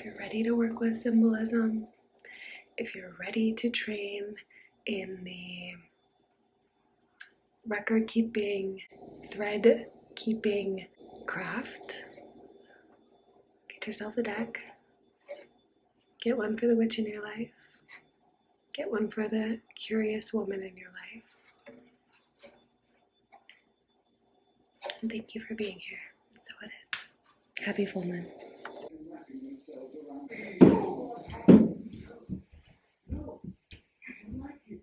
if you're ready to work with symbolism, if you're ready to train in the record keeping, thread keeping craft, get yourself a deck. Get one for the witch in your life. Get one for the curious woman in your life. And thank you for being here. So it is. Happy full moon.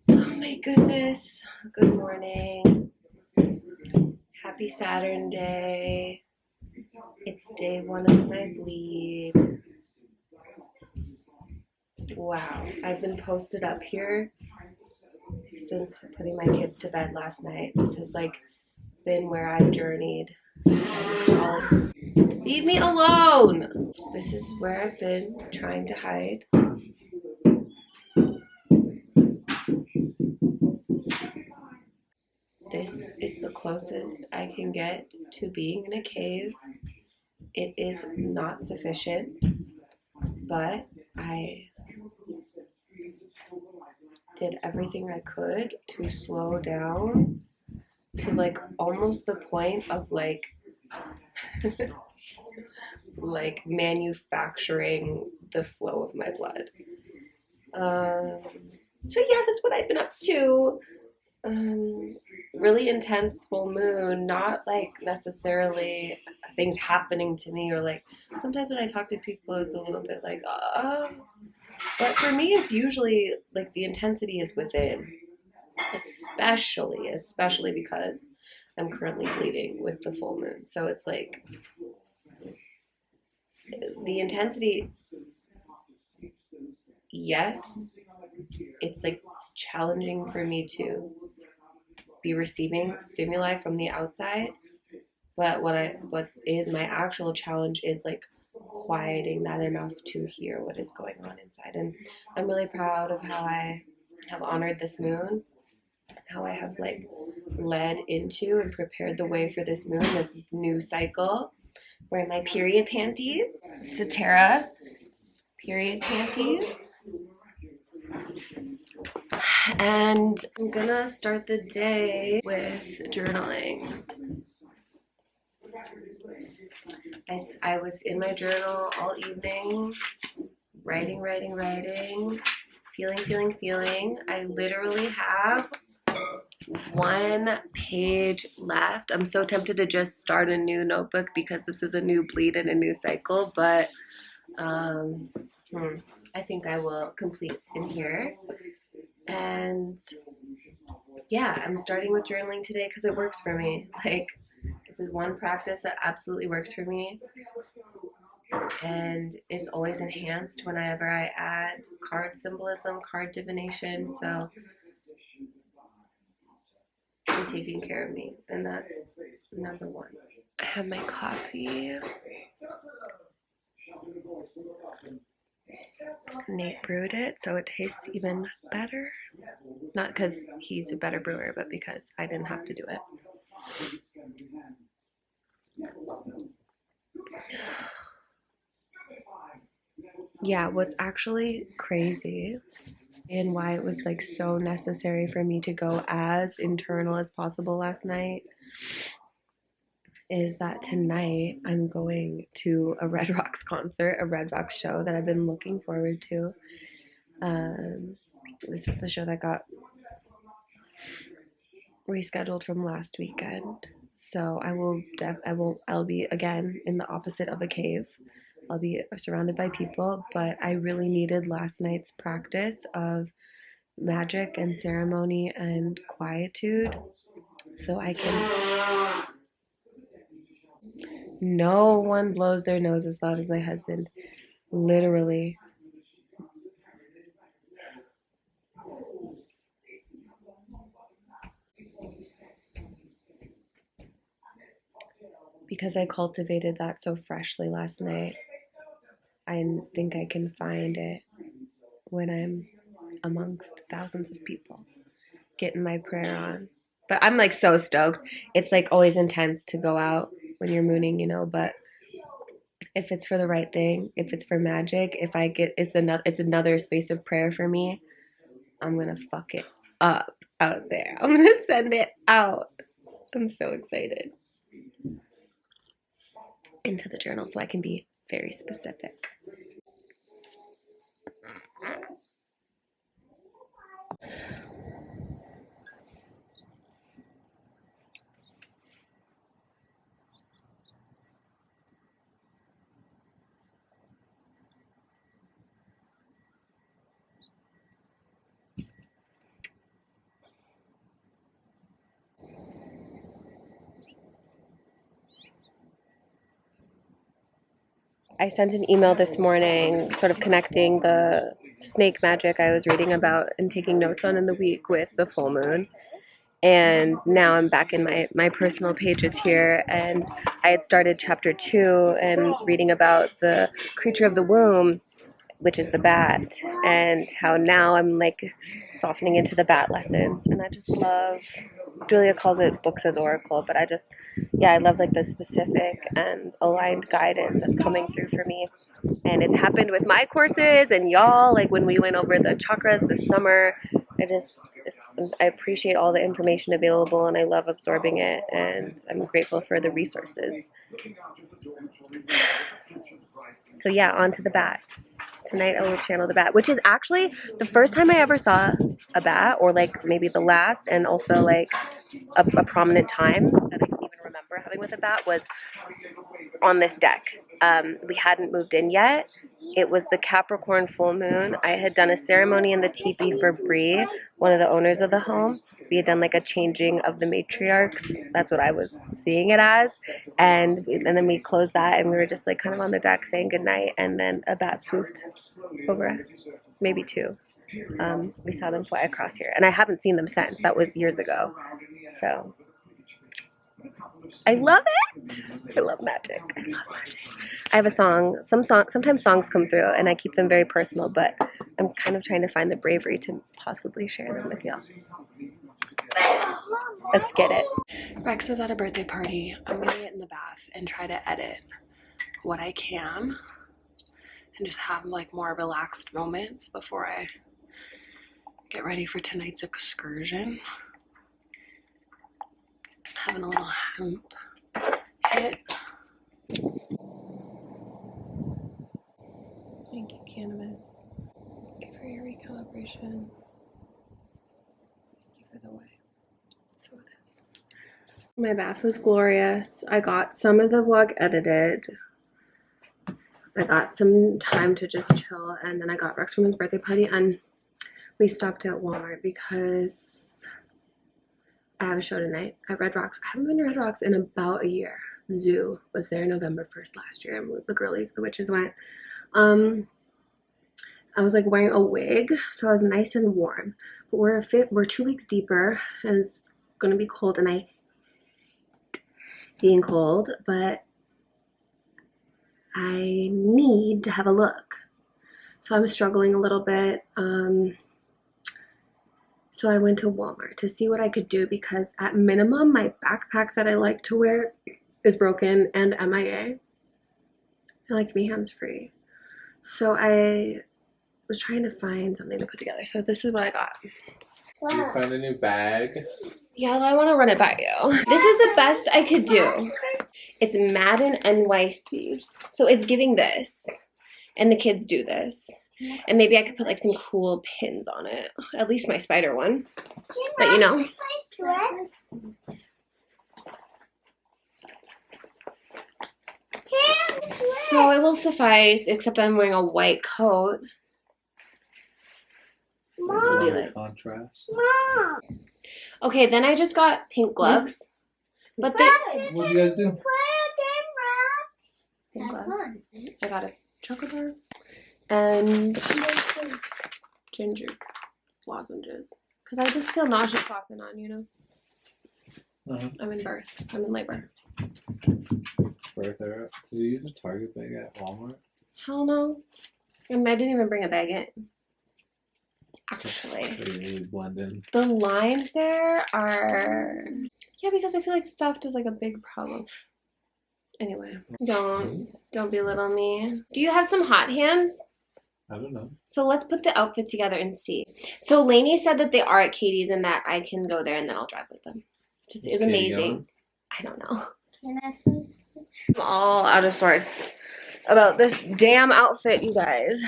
Oh my goodness. Good morning. Happy Saturn day. It's day 1 of my bleed. Wow. I've been posted up here since putting my kids to bed last night. This has like been where I've journeyed. Leave me alone! This is where I've been trying to hide. This is the closest I can get to being in a cave. It is not sufficient, but I did everything I could to slow down to like almost the point of like like manufacturing the flow of my blood. So yeah, that's what I've been up to. Really intense full moon, not like necessarily things happening to me, or like sometimes when I talk to people it's a little bit like but for me it's usually like the intensity is within, especially because I'm currently bleeding with the full moon. So it's like the intensity, yes, it's like challenging for me to be receiving stimuli from the outside, but what is my actual challenge is like quieting that enough to hear what is going on inside. And I'm really proud of how I have honored this moon, how I have like led into and prepared the way for this moon, this new cycle. Wearing my period panties, Satara period panties. And I'm gonna start the day with journaling. I was in my journal all evening, writing, feeling. I literally have 1 page left. I'm so tempted to just start a new notebook because this is a new bleed and a new cycle, but I think I will complete in here. And yeah, I'm starting with journaling today because it works for me. Like, this is one practice that absolutely works for me, and it's always enhanced whenever I add card symbolism, card divination. So I'm taking care of me, and that's number 1. I have my coffee. Nate brewed it, so it tastes even better. Not because he's a better brewer, but because I didn't have to do it. Yeah, what's actually crazy and why it was like so necessary for me to go as internal as possible last night is that tonight I'm going to a Red Rocks concert, a Red Rocks show that I've been looking forward to. This is the show that got rescheduled from last weekend. So I'll be again in the opposite of a cave. I'll be surrounded by people, but I really needed last night's practice of magic and ceremony and quietude so I can... No one blows their nose as loud as my husband. Literally. Because I cultivated that so freshly last night, I think I can find it when I'm amongst thousands of people, getting my prayer on. But I'm like so stoked. It's like always intense to go out when you're mooning, you know, but if it's for the right thing, if it's for magic, if I get it's another space of prayer for me, I'm gonna fuck it up out there. I'm gonna send it out. I'm so excited. Into the journal so I can be very specific. I sent an email this morning sort of connecting the snake magic I was reading about and taking notes on in the week with the full moon. And now I'm back in my personal pages here, and I had started chapter 2 and reading about the creature of the womb, which is the bat, and how now I'm like softening into the bat lessons. And I just love, Julia calls it books as oracle, but I love like the specific and aligned guidance that's coming through for me. And it's happened with my courses and y'all, like when we went over the chakras this summer. I appreciate all the information available, and I love absorbing it, and I'm grateful for the resources. So yeah, on to the bat. Tonight I will channel the bat, which is actually the first time I ever saw a bat, or like maybe the last, and also like a prominent time that I can even remember having with a bat was on this deck. We hadn't moved in yet. It was the Capricorn full moon. I had done a ceremony in the teepee for Bree, one of the owners of the home. We had done like a changing of the matriarchs. That's what I was seeing it as. And then we closed that, and we were just like kind of on the deck saying goodnight, and then a bat swooped over us, maybe two. We saw them fly across here, and I haven't seen them since. That was years ago. So I love it. I love magic. I have a song. Sometimes songs come through, and I keep them very personal, but I'm kind of trying to find the bravery to possibly share them with y'all. Let's get it. Rex is at a birthday party. I'm gonna get in the bath and try to edit what I can and just have like more relaxed moments before I get ready for tonight's excursion. Having a little hemp hit. Thank you, cannabis. Thank you for your recalibration. Thank you for the way. That's what it is. My bath was glorious. I got some of the vlog edited. I got some time to just chill, and then I got Rex from his birthday party, and we stopped at Walmart because I have a show tonight at Red Rocks. I haven't been to Red Rocks in about a year. Zoo was there November 1st last year, and the girlies, the witches went. I was like wearing a wig, so I was nice and warm. But we're 2 weeks deeper, and it's gonna be cold, and I hate being cold, but I need to have a look. So I'm struggling a little bit. So I went to Walmart to see what I could do, because at minimum, my backpack that I like to wear is broken and MIA. I like to be hands-free. So I was trying to find something to put together. So this is what I got. Wow. You found a new bag? Yeah, I want to run it by you. This is the best I could do. It's Madden NYC. So it's giving this. And the kids do this. And maybe I could put like some cool pins on it. At least my spider one. But you know. So it will suffice, except I'm wearing a white coat. Mom. Like, contrast. Mom. Okay, then I just got pink gloves. But what did you guys do? Pink gloves. I got a chocolate bar and ginger lozenges. Because I just feel nauseous off and on, you know? I'm in birth. I'm in labor. Did you use a Target bag at Walmart? Hell no. And I didn't even bring a bag in. Actually. Really blend in. The lines there are... Yeah, because I feel like theft is like a big problem. Anyway, don't belittle me. Do you have some hot hands? I don't know. So let's put the outfit together and see. So Lainey said that they are at Katie's and that I can go there and then I'll drive with them. Just is amazing. I don't know. Can I please? I'm all out of sorts about this damn outfit, you guys.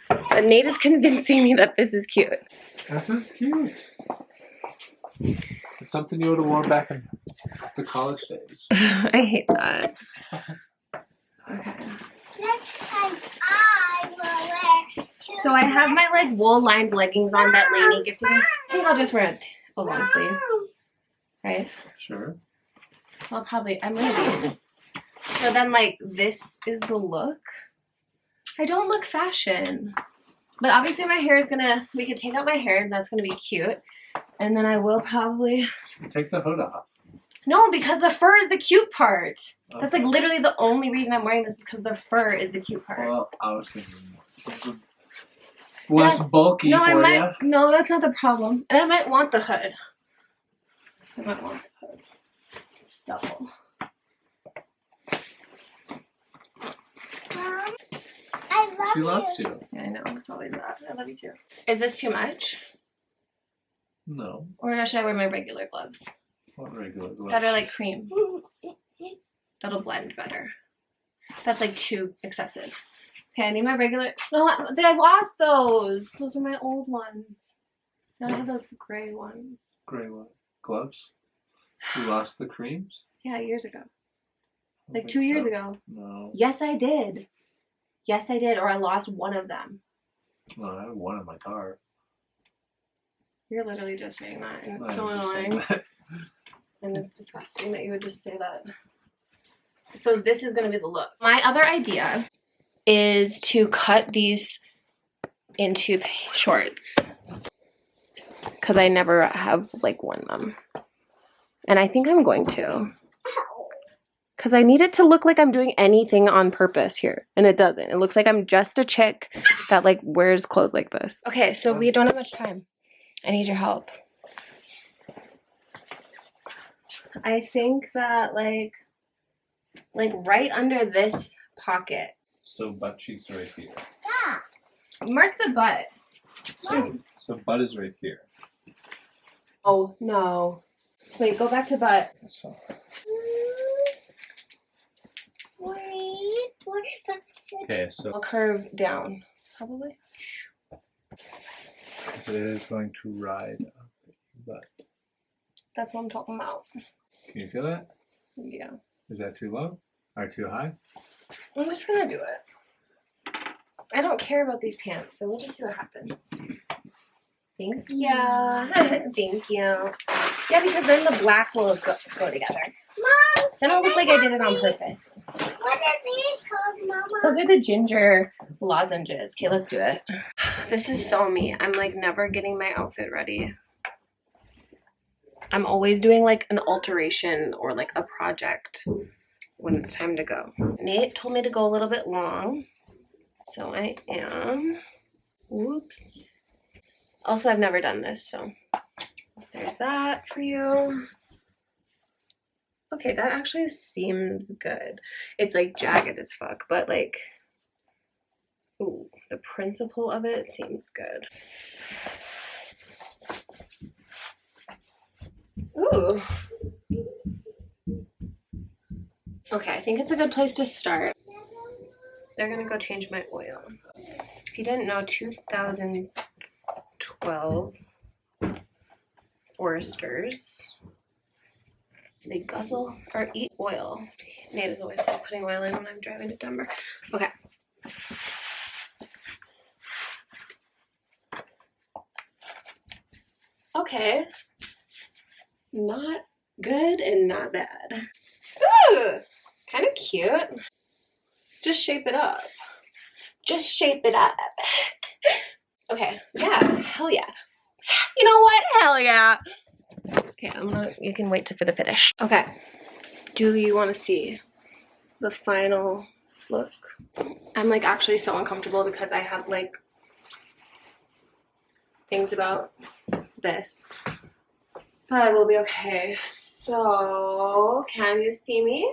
But Nate is convincing me that this is cute. This is cute. It's something you would have worn back in the college days. I hate that. Okay. Next time I will wear two. So I have my like wool lined leggings on that Lainey gifted me. I think I'll just wear a long sleeve. Right? Sure. Well, probably. I'm gonna be. So then, like, this is the look. I don't look fashion. But obviously my hair is gonna, we could take out my hair and that's gonna be cute. And then I will probably. Take the hood off. No, because the fur is the cute part. Okay. That's like literally the only reason I'm wearing this is because the fur is the cute part. Well, I was thinking less bulky no, for I might, you. no, that's not the problem. And I might want the hood. I might want the hood. Double. Mom, I love She you. loves you. Yeah, I know. It's always that. I love you too. Is this too much? No. Or should I wear my regular gloves? What regular gloves? That are like cream. That'll blend better. That's like too excessive. Okay, I need my regular. No, I lost those. Those are my old ones. Now I have those gray ones. Gray what? Gloves? You lost the creams? Yeah, years ago. I don't Like think 2 years so. ago. No. Yes, I did. Yes, I did. Or I lost one of them. No, I have one in my car. You're literally just saying that. And I it's so was just saying annoying. that. And it's disgusting that you would just say that. So this is going to be the look. My other idea is to cut these into shorts. Because I never have like worn them. And I think I'm going to. Because I need it to look like I'm doing anything on purpose here. And it doesn't. It looks like I'm just a chick that like wears clothes like this. Okay, so we don't have much time. I need your help. I think that like right under this pocket. So butt cheeks are right here. Yeah. Mark the butt. So butt is right here. Oh, no. Wait, go back to butt. So okay, so I'll curve down. Probably. it is going to ride up your butt. That's what I'm talking about. Can you feel that? Yeah. Is that too low or too high? I'm just gonna do it. I don't care about these pants, so we'll just see what happens. Thank you. Thank you. Yeah, because then the black will go together. Mom, Then it'll look like I did it on purpose. what are these called, Mama? Those are the ginger lozenges. Okay, let's do it. This is so me. I'm like never getting my outfit ready. I'm always doing like an alteration or like a project when it's time to go. Nate told me to go a little bit long, so I am. Whoops. Also, I've never done this, so there's that for you. Okay, that actually seems good. It's like jagged as fuck, but like, ooh, the principle of it seems good. Ooh. Okay, I think it's a good place to start. They're gonna go change my oil. If you didn't know, 2012 Foresters, they guzzle or eat oil. Nate is always putting oil in when I'm driving to Denver. Okay. Okay. Not good and not bad. Ooh, kind of cute. Just shape it up. Just shape it up. Okay, yeah, hell yeah. You know what? Hell yeah. Okay, you can wait for the finish. Okay, do you want to see the final look? I'm like actually so uncomfortable because I have like things about this, but I will be okay. So, can you see me?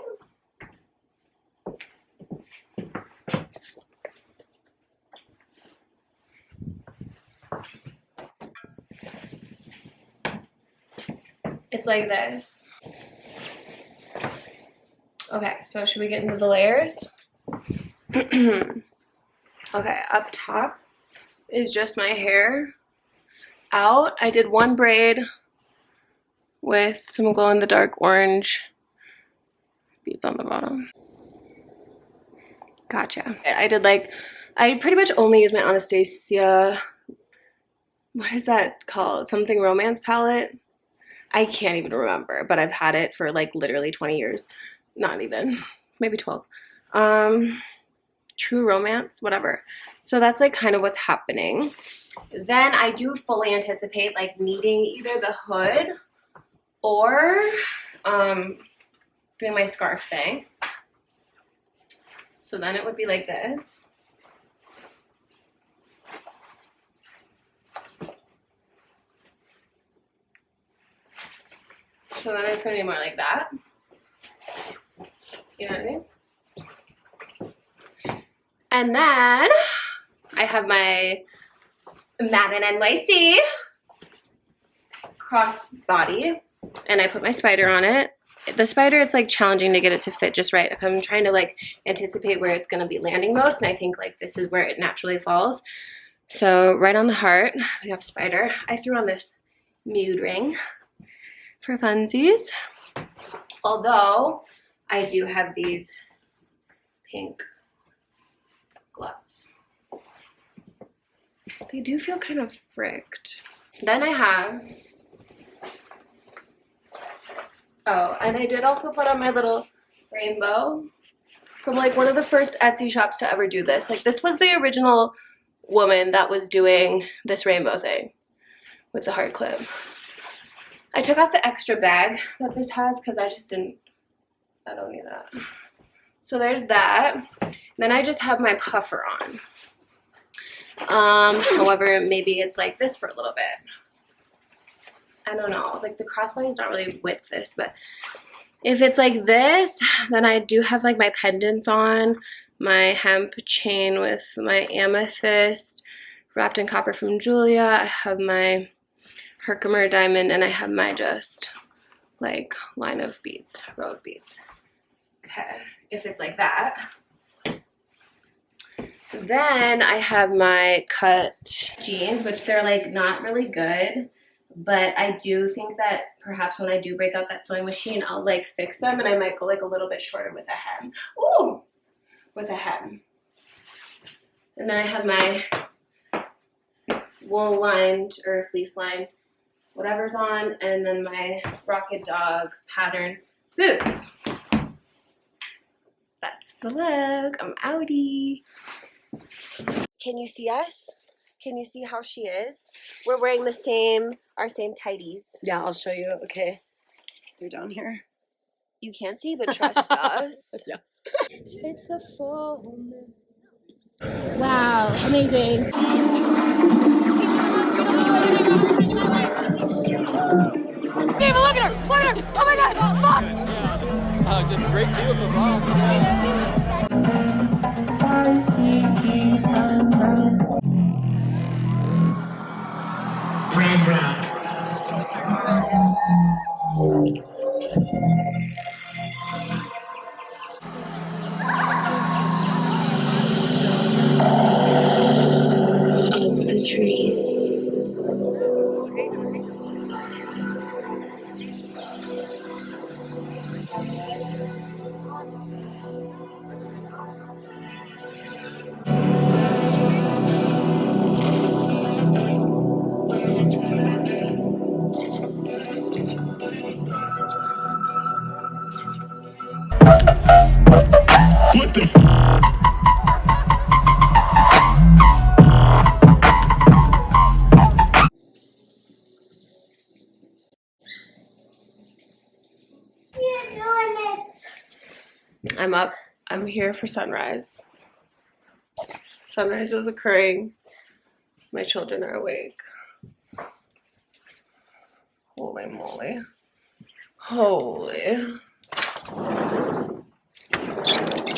It's like this. Okay, so should we get into the layers? Okay, up top is just my hair out. I did one braid with some glow in the dark orange beads on the bottom. Gotcha. I did like, I pretty much only use my Anastasia, what is that called? Something Romance palette? I can't even remember, but I've had it for like literally 20 years. Not even, maybe 12. True Romance, whatever. So that's like kind of what's happening. Then I do fully anticipate like needing either the hood or doing my scarf thing. So then it would be like this. So then it's gonna be more like that. You know what I mean? And then I have my Madden NYC crossbody, and I put my spider on it. The spider, it's like challenging to get it to fit just right. I'm trying to like anticipate where it's gonna be landing most, and I think like this is where it naturally falls. So right on the heart, we have spider. I threw on this nude ring for funsies. Although I do have these pink gloves. They do feel kind of fricked. Then I have, oh, and I did also put on my little rainbow from like one of the first Etsy shops to ever do this. Like this was the original woman that was doing this rainbow thing with the heart clip. I took off the extra bag that this has because I don't need that. So there's that. Then I just have my puffer on. However, maybe it's like this for a little bit. I don't know. Like the crossbody is not really with this, but if it's like this, then I do have like my pendants on, my hemp chain with my amethyst wrapped in copper from Julia. I have my Herkimer diamond, and I have my just like line of beads, row of beads. Okay, if it's like that. Then I have my cut jeans, which they're like not really good, but I do think that perhaps when I do break out that sewing machine, I'll like fix them, and I might go like a little bit shorter with a hem. Ooh, with a hem. And then I have my wool lined or fleece lined whatever's on, and then my Rocket Dog pattern boots. That's the look. I'm outie. Can you see us? Can you see how she is? We're wearing our same tighties. Yeah, I'll show you. Okay. You're down here. You can't see, but trust us. Yeah. It's the full moon. Wow, amazing. Hey, look at her! Look at her! Oh my god! Fuck! Just great view of the rocks. Red rocks. Of the trees. What the f? You're doing it. I'm up. I'm here for sunrise. Sunrise is occurring. My children are awake. Holy moly. Holy.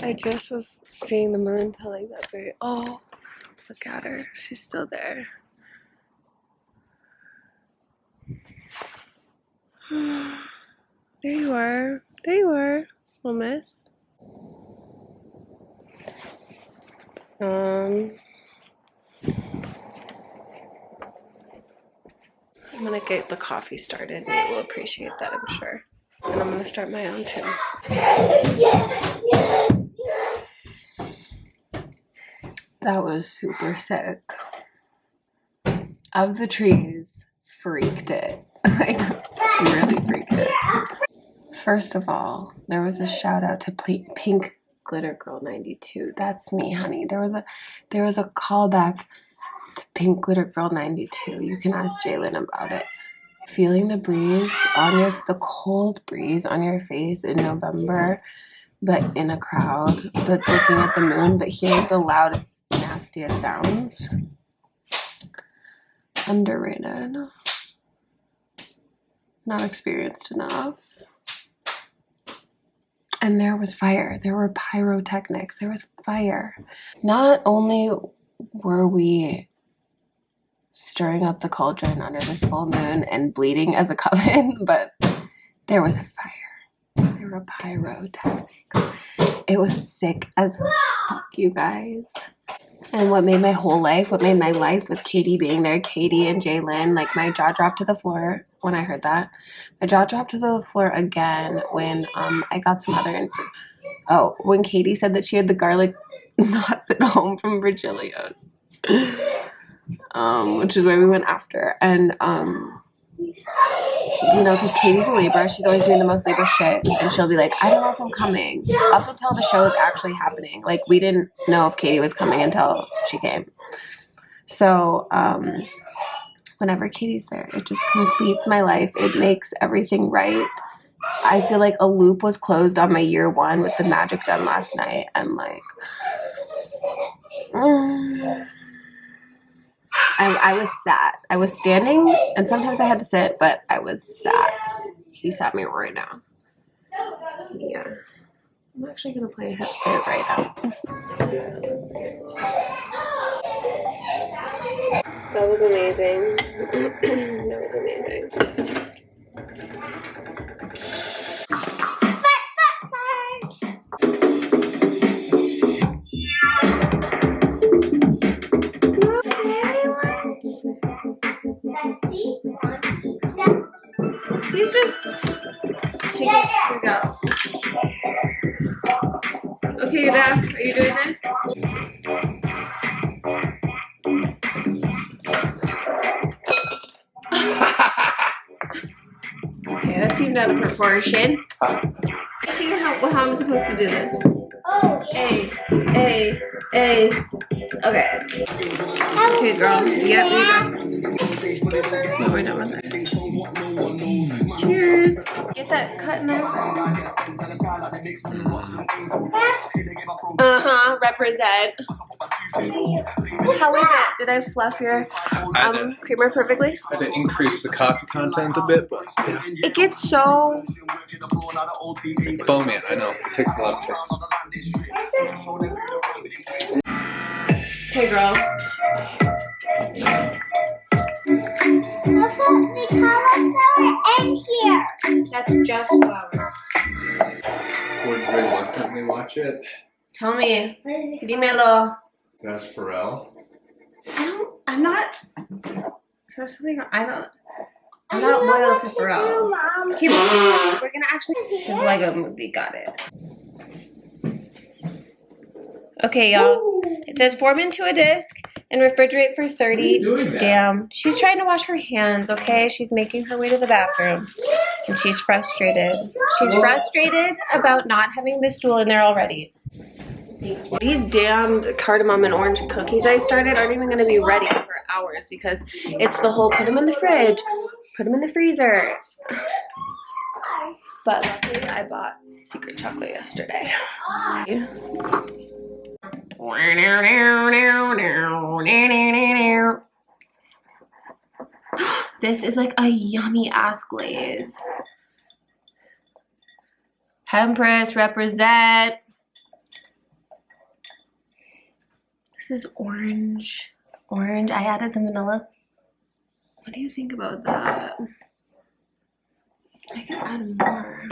I just was seeing the moon till like that very. Oh, look at her. She's still there. There you are. There you are, little miss. I'm gonna get the coffee started. Nate will appreciate that, I'm sure. And I'm gonna start my own too. That was super sick. Of the trees, freaked it. Like, really freaked it. First of all, there was a shout out to Pink Glitter Girl 92. That's me, honey. There was a callback to Pink Glitter Girl 92. You can ask Jalen about it. Feeling the breeze on the cold breeze on your face in November, but in a crowd, but looking at the moon, but hearing the loudest, nastiest sounds. Underrated. Not experienced enough. And there was fire. There were pyrotechnics. There was fire. Not only were we stirring up the cauldron under this full moon and bleeding as a coven, but there was fire. There were pyrotechnics. It was sick as fuck, you guys. And what made my life was Katie being there. Katie and Jalen. Like, my jaw dropped to the floor when I heard that. My jaw dropped to the floor again when I got some other info. Oh, when Katie said that she had the garlic knots at home from Virgilio's. Which is where we went after. And you know, because Katie's a Libra, she's always doing the most Libra shit, and she'll be like, I don't know if I'm coming. Up until the show is actually happening. Like, we didn't know if Katie was coming until she came. So, whenever Katie's there, it just completes my life. It makes everything right. I feel like a loop was closed on my year one with the magic done last night, and like, I was sat. I was standing, and sometimes I had to sit, but I was sat. He sat me right down. Yeah. I'm actually going to play a hit right now. That was amazing. That was amazing. He's just taking it out. Okay, you're back. Are you doing this? Okay, that seemed out of proportion. Let's see how I'm supposed to do this. Oh, A. Okay. Okay, girl. Yep, you go. No, we're done with it. Cheers. Get that cut in there. Represent. How is it? Did I fluff your creamer perfectly? I had to increase the coffee content a bit, but yeah. It gets so Foamy, I know. It takes a lot of space. Hey, girl. I'll put the cauliflower in here. That's just flour. Would very reluctantly watch it. Tell me. Dímelo. That's Pharrell. I'm not. So something. I'm not loyal to Pharrell. Keep, we're gonna actually. His Lego movie, got it. Okay, y'all. It says form into a disc and refrigerate for 30. Damn. She's trying to wash her hands, okay? She's making her way to the bathroom. And she's frustrated. She's frustrated about not having the stool in there already. These damned cardamom and orange cookies I started aren't even going to be ready for hours because it's the whole put them in the fridge, put them in the freezer. But luckily I bought secret chocolate yesterday. This is like a yummy ass glaze. Empress, represent. This is orange. Orange. I added some vanilla. What do you think about that? could add more.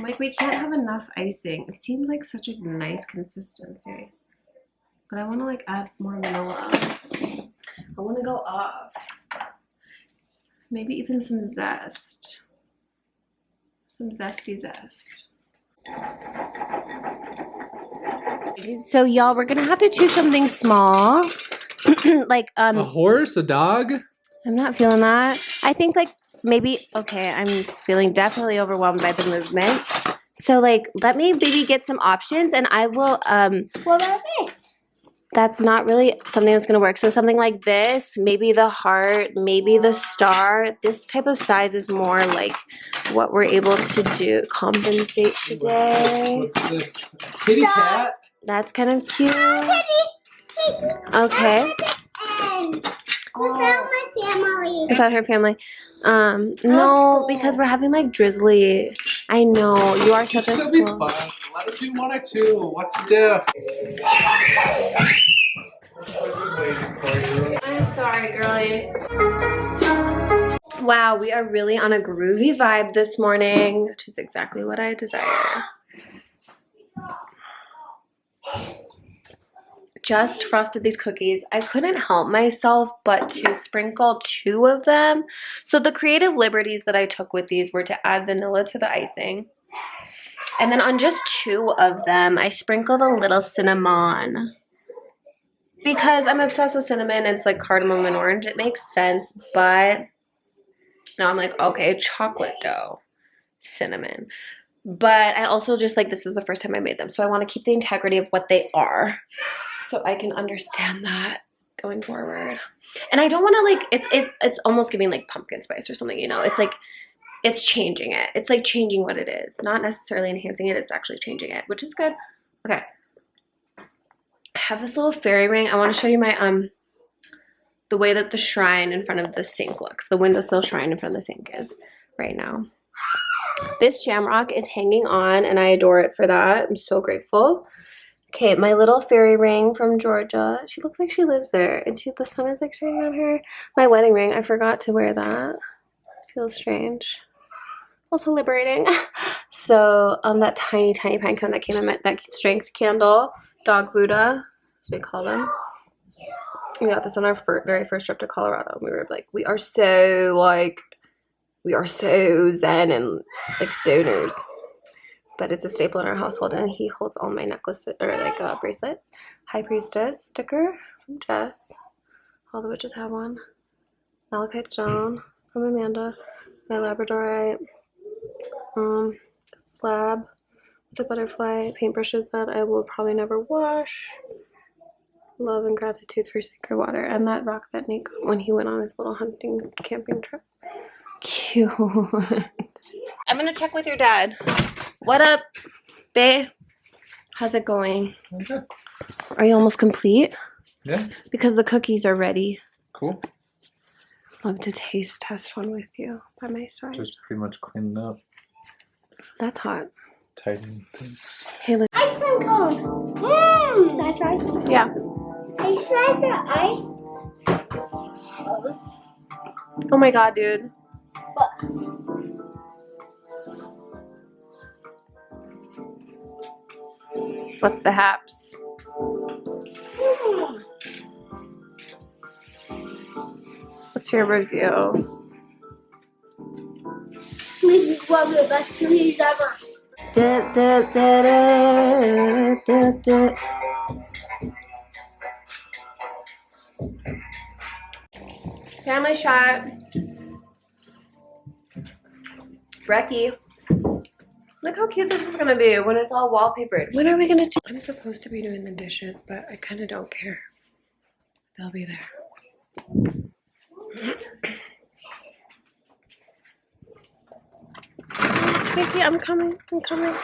Like, we can't have enough icing. It seems like such a nice consistency. But I want to, like, add more vanilla. I want to go off. Maybe even some zest. Some zesty zest. So, y'all, we're going to have to choose something small. Like, a horse, a dog. I'm not feeling that. I think, like, maybe, okay, I'm feeling definitely overwhelmed by the movement. So, like, let me maybe get some options, and I will, What about this? that's not really something that's going to work. So something like this, maybe the heart, maybe the star. This type of size is more like what we're able to do, compensate today. What's this? Kitty cat? That's kind of cute. Okay. Without my family. Without her family. No, because we're having like drizzly. I know, you are such a It'll be squirrel. fun. Let us do one or two. What's the diff? I'm sorry, girlie. Wow, we are really on a groovy vibe this morning, which is exactly what I desire. Just frosted these cookies. I couldn't help myself but to sprinkle 2 of them. So the creative liberties that I took with these were to add vanilla to the icing. And then on just 2 of them, I sprinkled a little cinnamon. Because I'm obsessed with cinnamon, it's like cardamom and orange. It makes sense, but now I'm like, okay, chocolate dough, cinnamon. But I also just like, this is the first time I made them. So I want to keep the integrity of what they are. So I can understand that going forward. And I don't want to like, it's almost giving like pumpkin spice or something, you know? It's like, it's changing it. It's like changing what it is. Not necessarily enhancing it, it's actually changing it, which is good. Okay. I have this little fairy ring. I want to show you my, the way that the shrine in front of the sink looks. The windowsill shrine in front of the sink is right now. This shamrock is hanging on and I adore it for that. I'm so grateful. Okay, my little fairy ring from Georgia. She looks like she lives there, and the sun is like shining on her. My wedding ring, I forgot to wear that. It feels strange. Also liberating. So, that tiny pine cone that came in that strength candle, dog Buddha, as we call them. We got this on our very first trip to Colorado. We were like, we are so zen and like stoners. But it's a staple in our household, and he holds all my necklaces or like bracelets. High Priestess sticker from Jess. All the witches have one. Malachite stone from Amanda. My Labradorite. Slab with a butterfly. Paintbrushes that I will probably never wash. Love and gratitude for sacred water, and that rock that Nate got when he went on his little hunting camping trip. Cute. I'm gonna check with your dad. What up, babe? How's it going? Okay. Are you almost complete? Yeah. Because the cookies are ready. Cool. Love to taste test one with you by my side. Just pretty much cleaning up. That's hot. Tighten things. Hey, look. Ice cream cone. That's right. Yeah. I said the ice. Oh my god, dude. What's the haps? What's your review? This is one of the best cookies ever. Family shot. Brecky. Look how cute this is gonna be when it's all wallpapered. When are we gonna do? I'm supposed to be doing the dishes, but I kind of don't care. They'll be there. Vicky, I'm coming. I'm coming.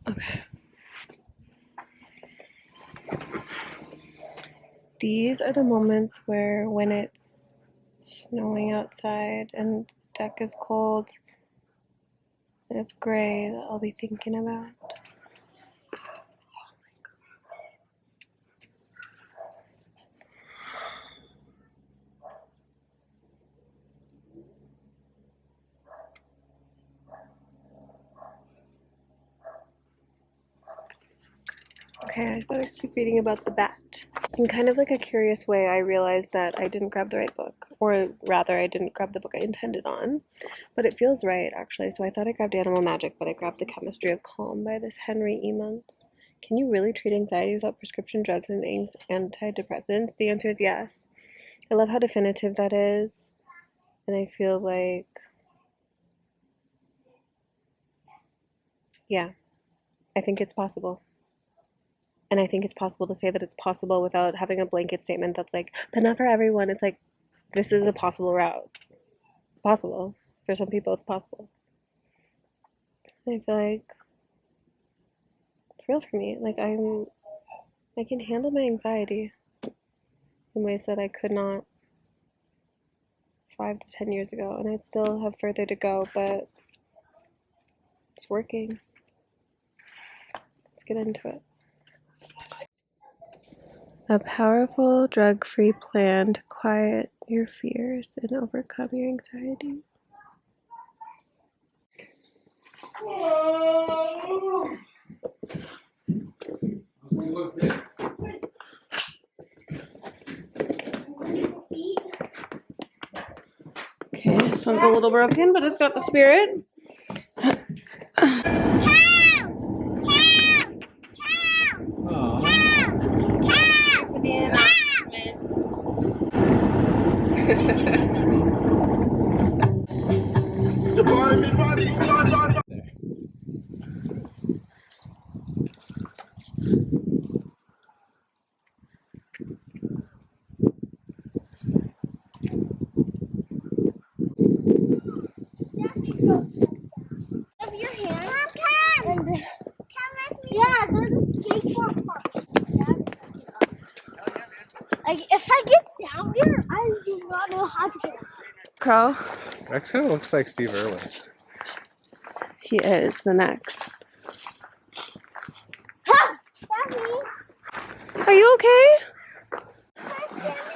Okay. These are the moments where when it's snowing outside and deck is cold and it's gray that I'll be thinking about. Okay, I thought I'd keep reading about the bat. In kind of like a curious way, I realized that I didn't grab the right book. Or rather, I didn't grab the book I intended on. But it feels right, actually. So I thought I grabbed Animal Magic, but I grabbed The Chemistry of Calm by this Henry E. Muntz. Can you really treat anxiety without prescription drugs and antidepressants? The answer is yes. I love how definitive that is. And I feel like, yeah, I think it's possible. And I think it's possible to say that it's possible without having a blanket statement that's like, but not for everyone. It's like, this is a possible route. It's possible. For some people, it's possible. And I feel like it's real for me. Like, I can handle my anxiety in ways that I could not 5 to 10 years ago. And I still have further to go, but it's working. Let's get into it. A powerful drug-free plan to quiet your fears and overcome your anxiety. Okay, this one's a little broken, but it's got the spirit. Yeah, there's a skateboard park. Like, if I get down there, I do not know how to get out. Crow? That kind of looks like Steve Irwin. He is the next. Ha! Daddy! Are you okay?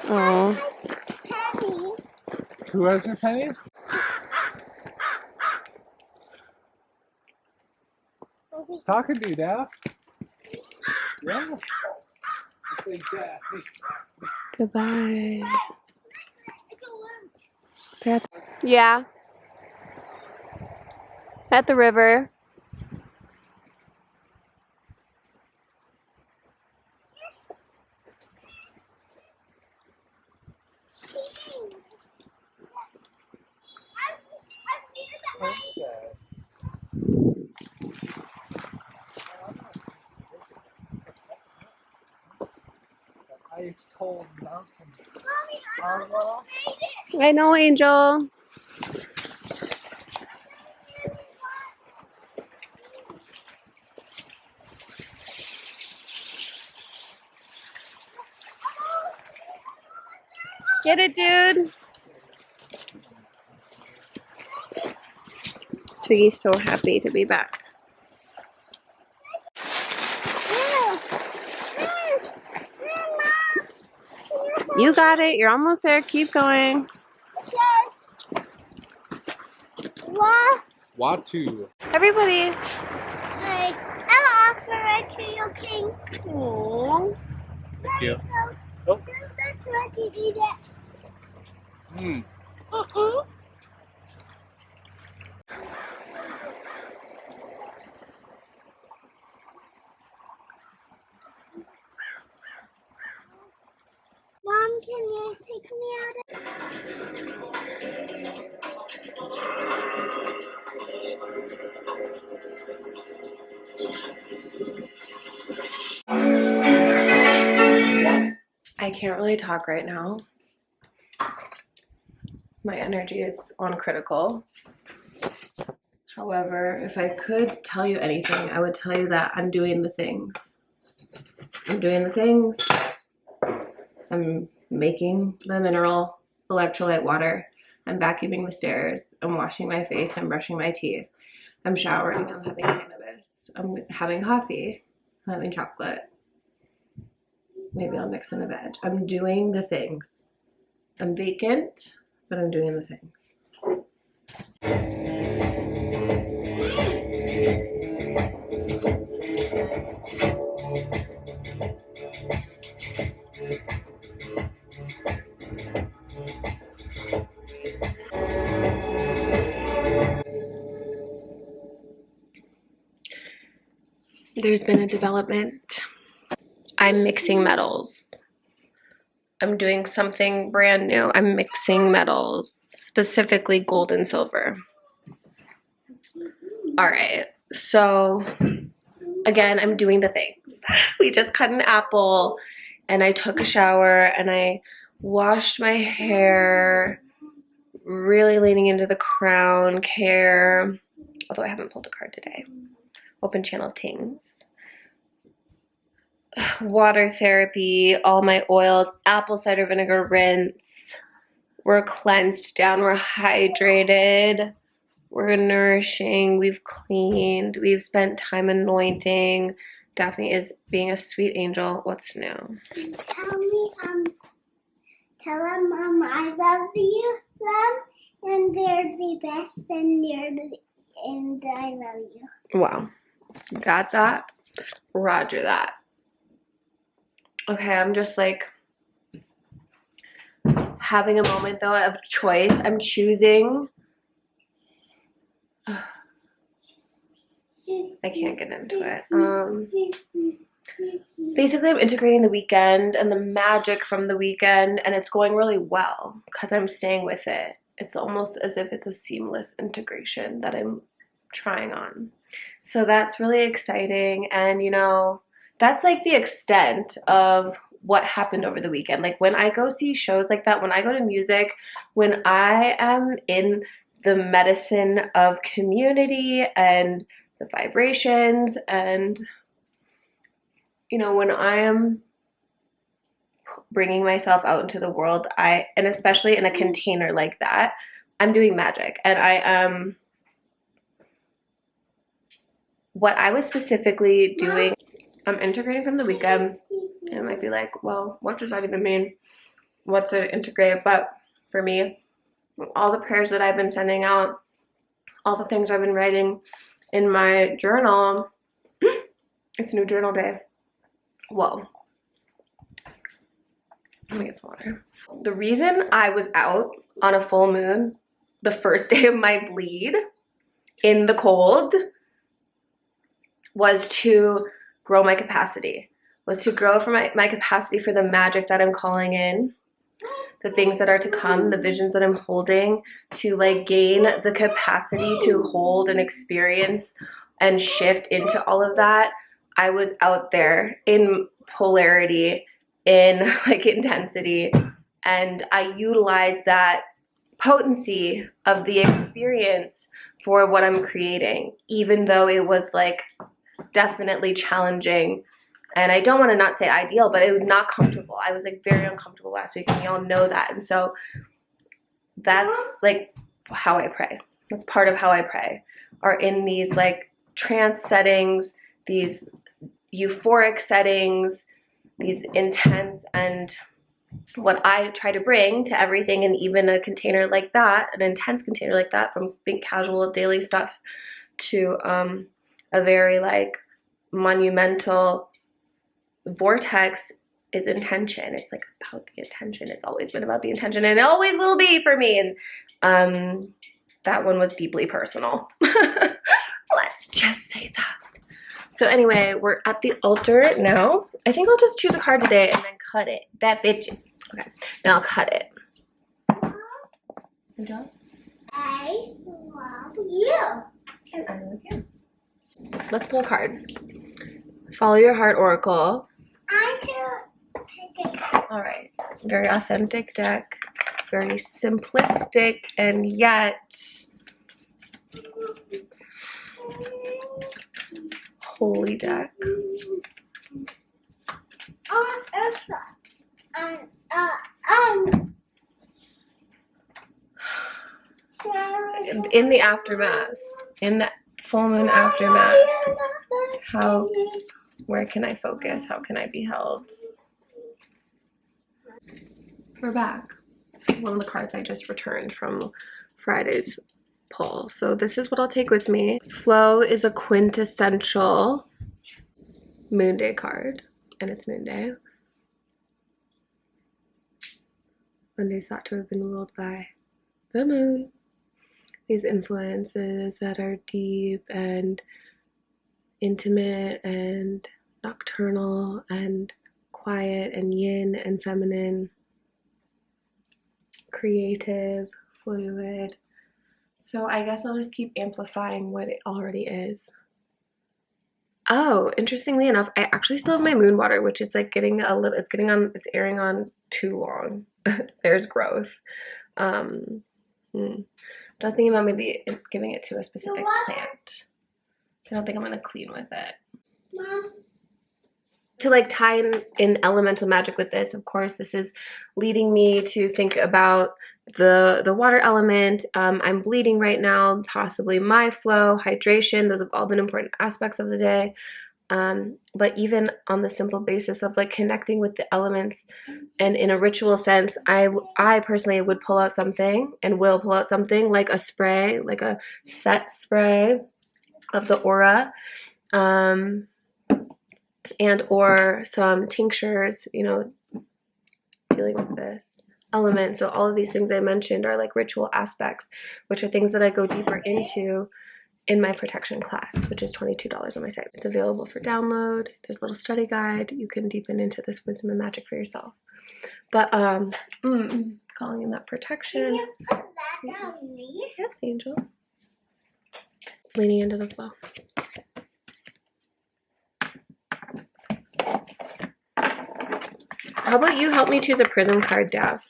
Oh. Penny. Who has your penny? He's talking to you, Dad. Yeah. Goodbye. They're at yeah. At the river. Ice cold mountain. I know, Angel. Get it, dude. Twiggy's so happy to be back. You got it. You're almost there. Keep going. Watu. Everybody. Hi. I'll offer it to you, King. Aww. Thank you. Oh. That's what you eat it. Hmm. Mom, can you take me out of I can't really talk right now. My energy is on critical. However, if I could tell you anything, I would tell you that I'm doing the things. I'm doing the things. I'm making the mineral electrolyte water. I'm vacuuming the stairs. I'm washing my face. I'm brushing my teeth. I'm showering. I'm having cannabis. I'm having coffee. I'm having chocolate. Maybe I'll mix in a veg. I'm doing the things. I'm vacant, but I'm doing the things. there's been a development. I'm mixing metals. I'm doing something brand new. I'm mixing metals, specifically gold and silver. All right, so again, I'm doing the things. We just cut an apple and I took a shower and I washed my hair, really leaning into the crown care, although I haven't pulled a card today. Open channel tings. Water therapy, all my oils, apple cider vinegar rinse. We're cleansed down, we're hydrated, we're nourishing, we've cleaned, we've spent time anointing. Daphne is being a sweet angel. What's new? Tell me, tell them, I love you, them, and they're the best, and I love you. Wow. Got that? Roger that. Okay, I'm just like having a moment though of choice. I'm choosing. I can't get into it. Basically, I'm integrating the weekend and the magic from the weekend, and it's going really well because I'm staying with it. It's almost as if it's a seamless integration that I'm trying on. So that's really exciting, and you know, that's like the extent of what happened over the weekend. Like when I go see shows like that, when I go to music, when I am in the medicine of community and the vibrations, and you know, when I am bringing myself out into the world, and especially in a container like that, I'm doing magic. And I am, what I was specifically doing, I'm integrating from the weekend. And it might be like, well, what does that even mean? What's it integrate? But for me, all the prayers that I've been sending out, all the things I've been writing in my journal, it's new journal day. Whoa. Let me get some water. The reason I was out on a full moon, the first day of my bleed, in the cold, was to grow my capacity. Was to grow for my capacity for the magic that I'm calling in, the things that are to come, the visions that I'm holding, to like gain the capacity to hold and experience and shift into all of that. I was out there in polarity, in like intensity, and I utilized that potency of the experience for what I'm creating, even though it was like definitely challenging. And I don't want to not say ideal, but it was not comfortable. I was like very uncomfortable last week, and y'all know that. And so that's like how I pray. That's part of how I pray, are in these like trance settings, these euphoric settings, these intense, and what I try to bring to everything, and even a container like that, an intense container like that, from think casual daily stuff to a very like monumental vortex, is intention. It's like about the intention. It's always been about the intention, and it always will be for me. And that one was deeply personal. Let's just say that. So anyway, we're at the altar now. I think I'll just choose a card today and then cut it. That bitch. Okay, then I'll cut it. Good job. I love you. And I love you. Let's pull a card. Follow your heart, Oracle. I can pick a card. All right. Very authentic deck. Very simplistic, and yet holy deck. In the aftermath, in the full moon aftermath, where can I focus? How can I be held? We're back. This is one of the cards I just returned from Friday's pull. So this is what I'll take with me. Flow is a quintessential Moon Day card, and it's Moon Day. Monday's thought to have been ruled by the moon. These influences that are deep and intimate and nocturnal and quiet and yin and feminine, creative, fluid. So I guess I'll just keep amplifying what it already is. Oh, interestingly enough, I actually still have my moon water, which is like getting a little, it's airing on too long. There's growth. But I was thinking about maybe giving it to a specific plant. I don't think I'm gonna clean with it. Mom. To like tie in elemental magic with this, of course, this is leading me to think about the water element. I'm bleeding right now, possibly my flow, hydration. Those have all been important aspects of the day. But even on the simple basis of like connecting with the elements and in a ritual sense, I personally would pull out something and will pull out something like a spray, like a set spray of the aura, and or some tinctures, you know, dealing with this element. So all of these things I mentioned are like ritual aspects, which are things that I go deeper into in my protection class, which is $22 on my site. It's available for download. There's a little study guide. You can deepen into this wisdom and magic for yourself. But calling in that protection. Can you put that on me? Yes, Angel. Leaning into the flow. How about you help me choose a prism card, Dav?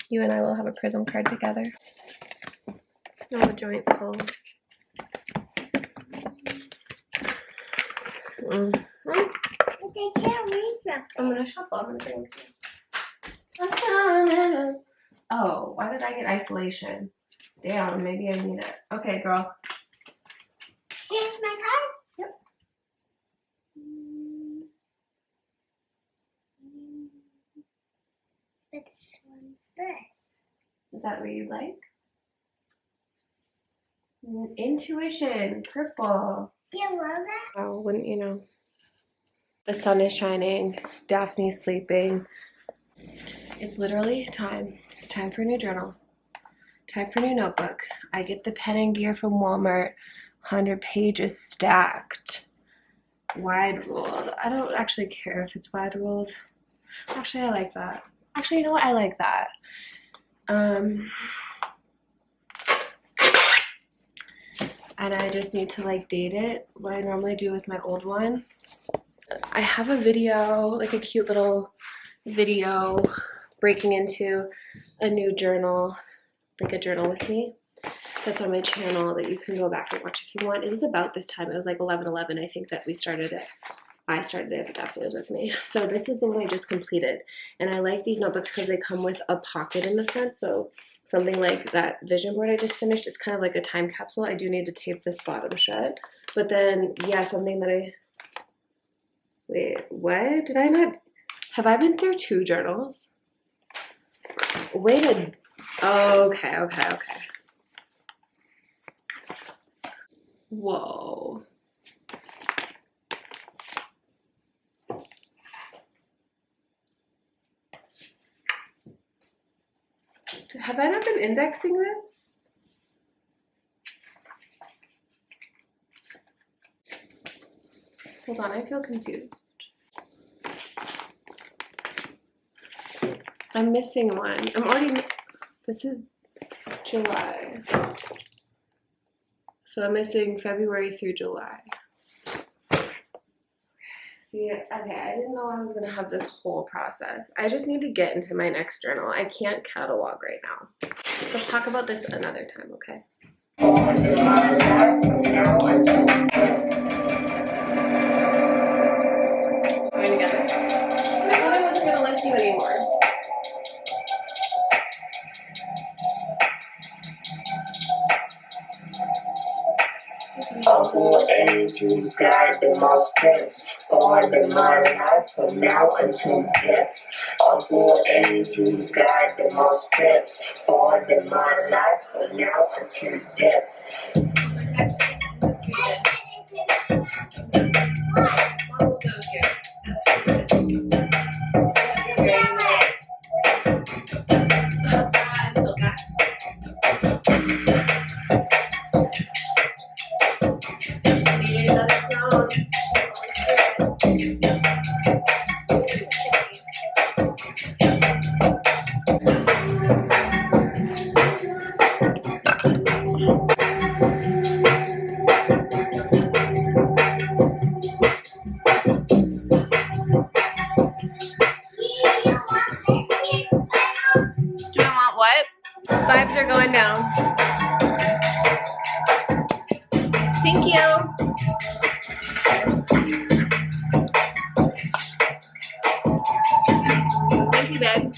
You and I will have a prism card together. Oh, a joint pull. But I can't read something. I'm gonna shuffle. I'm gonna bring it. Oh, why did I get isolation? Damn, maybe I need it. Okay, girl. Here's my card. Yep. Which one's this? Is that what you like? Intuition, purple. Do you love that? Oh, wouldn't you know? The sun is shining. Daphne's sleeping. It's literally time. It's time for a new journal. Time for a new notebook. I get the pen and gear from Walmart. 100 pages stacked. Wide ruled. I don't actually care if it's wide ruled. Actually, I like that. Actually, you know what? I like that. And I just need to like date it, what I normally do with my old one. I have a video, like a cute little video breaking into a new journal, like a journal with me. That's on my channel that you can go back and watch if you want. It was about this time. It was like 11/11, I think, that we started it. I started it, but Daphne was with me. So this is the one I just completed. And I like these notebooks because they come with a pocket in the front. So something like that vision board I just finished, it's kind of like a time capsule. I do need to tape this bottom shut. But then, yeah, something that I... Wait, what? Did I not... Have I been through 2 journals? Wait a... Oh, okay. Whoa. Have I not been indexing this? Hold on, I feel confused. I'm missing one. I'm already... This is July. So I'm missing February through July. See, okay, I didn't know I was gonna have this whole process. I just need to get into my next journal. I can't catalog right now. Let's talk about this another time, okay? Going together. I thought I wasn't gonna list you anymore. Uncle angels guiding my steps, guarding my life from now until death. Uncle angels guiding my steps, guarding my life from now until death. down. Thank you. Thank you, babe.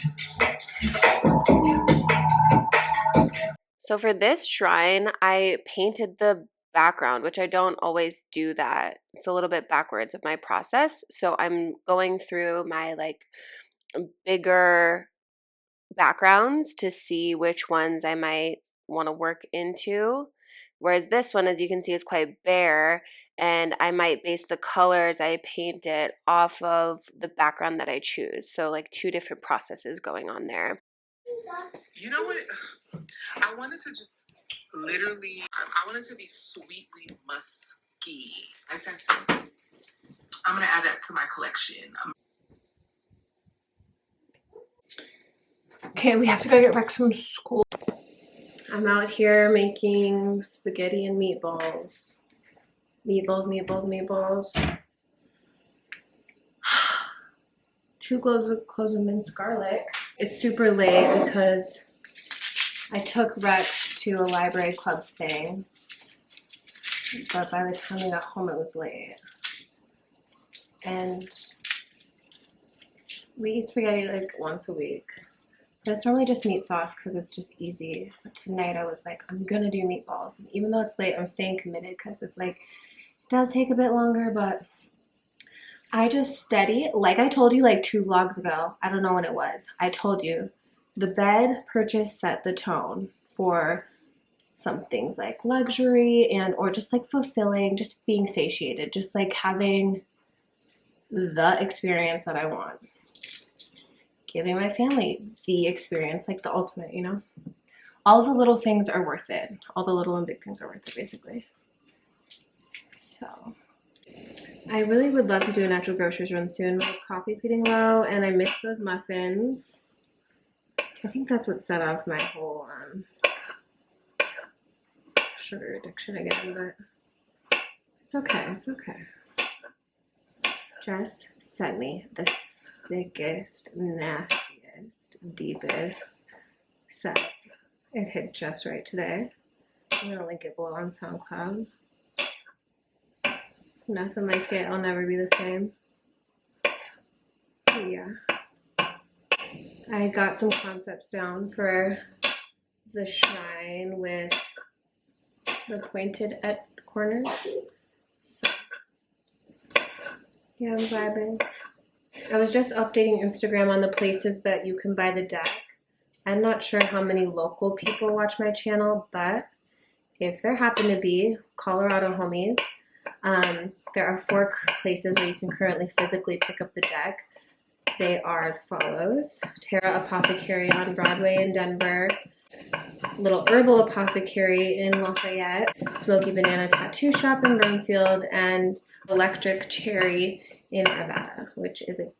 So for this shrine, I painted the background, which I don't always do that. It's a little bit backwards of my process. So I'm going through my like bigger backgrounds to see which ones I might want to work into. Whereas this one, as you can see, is quite bare, and I might base the colors I paint it off of the background that I choose. So like two different processes going on there. You know what? I wanted to just literally, I wanted to be sweetly musky. I'm going to add that to my collection. Okay, we have to go get Rex from school. I'm out here making spaghetti and meatballs. Meatballs. 2 cloves of minced garlic. It's super late because I took Rex to a library club thing, but by the time we got home it was late. And we eat spaghetti like once a week. It's normally just meat sauce because it's just easy. But tonight I was like, I'm gonna do meatballs. And even though it's late, I'm staying committed because it's like, it does take a bit longer, but I just steady, like I told you like 2 vlogs ago, I don't know when it was, I told you, the bed purchase set the tone for some things like luxury and or just like fulfilling, just being satiated, just like having the experience that I want. Giving my family the experience, like the ultimate, you know? All the little things are worth it. All the little and big things are worth it, basically. So, I really would love to do a natural groceries run soon. My coffee's getting low, and I miss those muffins. I think that's what set off my whole sugar addiction again, but it's okay, it's okay. Jess sent me the sickest, nastiest, deepest set. It hit just right today. I'm gonna link it below on SoundCloud. Nothing like it. I'll never be the same. But yeah. I got some concepts down for the shrine with the pointed at corners. So yeah, I'm vibing. I was just updating Instagram on the places that you can buy the deck. I'm not sure how many local people watch my channel, but if there happen to be Colorado homies, there are 4 places where you can currently physically pick up the deck. They are as follows: Terra Apothecary on Broadway in Denver, Little Herbal Apothecary in Lafayette, Smoky Banana Tattoo Shop in Broomfield, and Electric Cherry in Nevada, which is a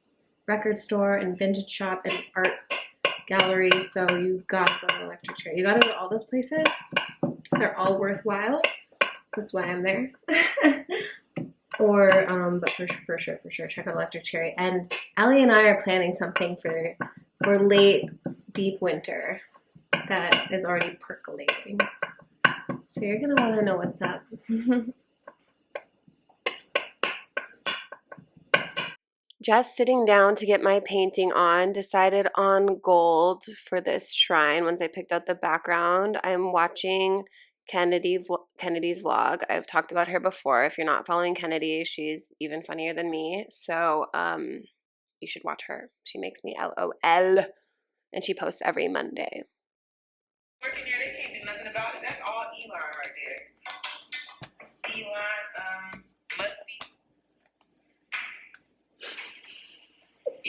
record store and vintage shop and art gallery. So you gotta go to Electric Cherry. You gotta go to all those places. They're all worthwhile. That's why I'm there. Or, but for sure, check out Electric Cherry. And Allie and I are planning something for late, deep winter that is already percolating. So you're gonna want to know what's up. Just sitting down to get my painting on, decided on gold for this shrine. Once I picked out the background, I'm watching Kennedy's vlog. I've talked about her before. If you're not following Kennedy, she's even funnier than me. So you should watch her. She makes me LOL, and she posts every Monday. Working there, they can't do nothing about it. That's all Elon right there. Elon must be.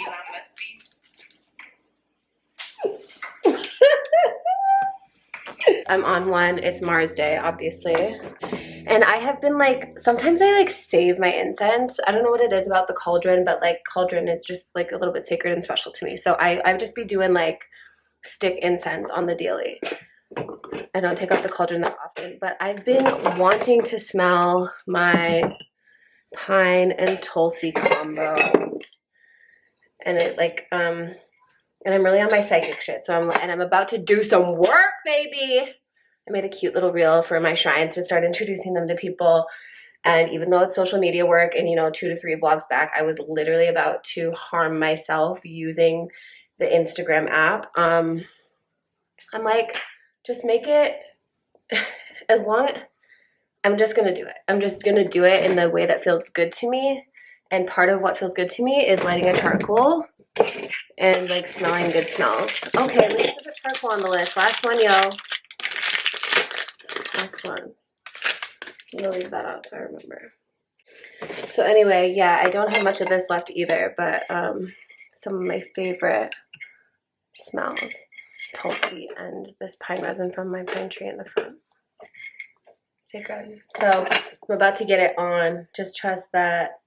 Elon must be. I'm on one. It's Mars Day, obviously. And I have been like, sometimes I like save my incense. I don't know what it is about the cauldron, but like cauldron is just like a little bit sacred and special to me. So I would just be doing like stick incense on the daily. I don't take out the cauldron that often, but I've been wanting to smell my pine and tulsi combo. And it like, And I'm really on my psychic shit. So I'm about to do some work, baby. I made a cute little reel for my shrines to start introducing them to people. And even though it's social media work and, you know, 2 to 3 vlogs back, I was literally about to harm myself using the Instagram app. I'm like, just make it as long, I'm just going to do it. I'm just going to do it in the way that feels good to me. And part of what feels good to me is lighting a charcoal and like smelling good smells. Okay, let's put the charcoal on the list. Last one, yo. Last one. I'm gonna leave that out so I remember. So anyway, yeah, I don't have much of this left either, but some of my favorite smells. Tulsi and this pine resin from my pine tree in the front. Sacred. So I'm about to get it on. Just trust that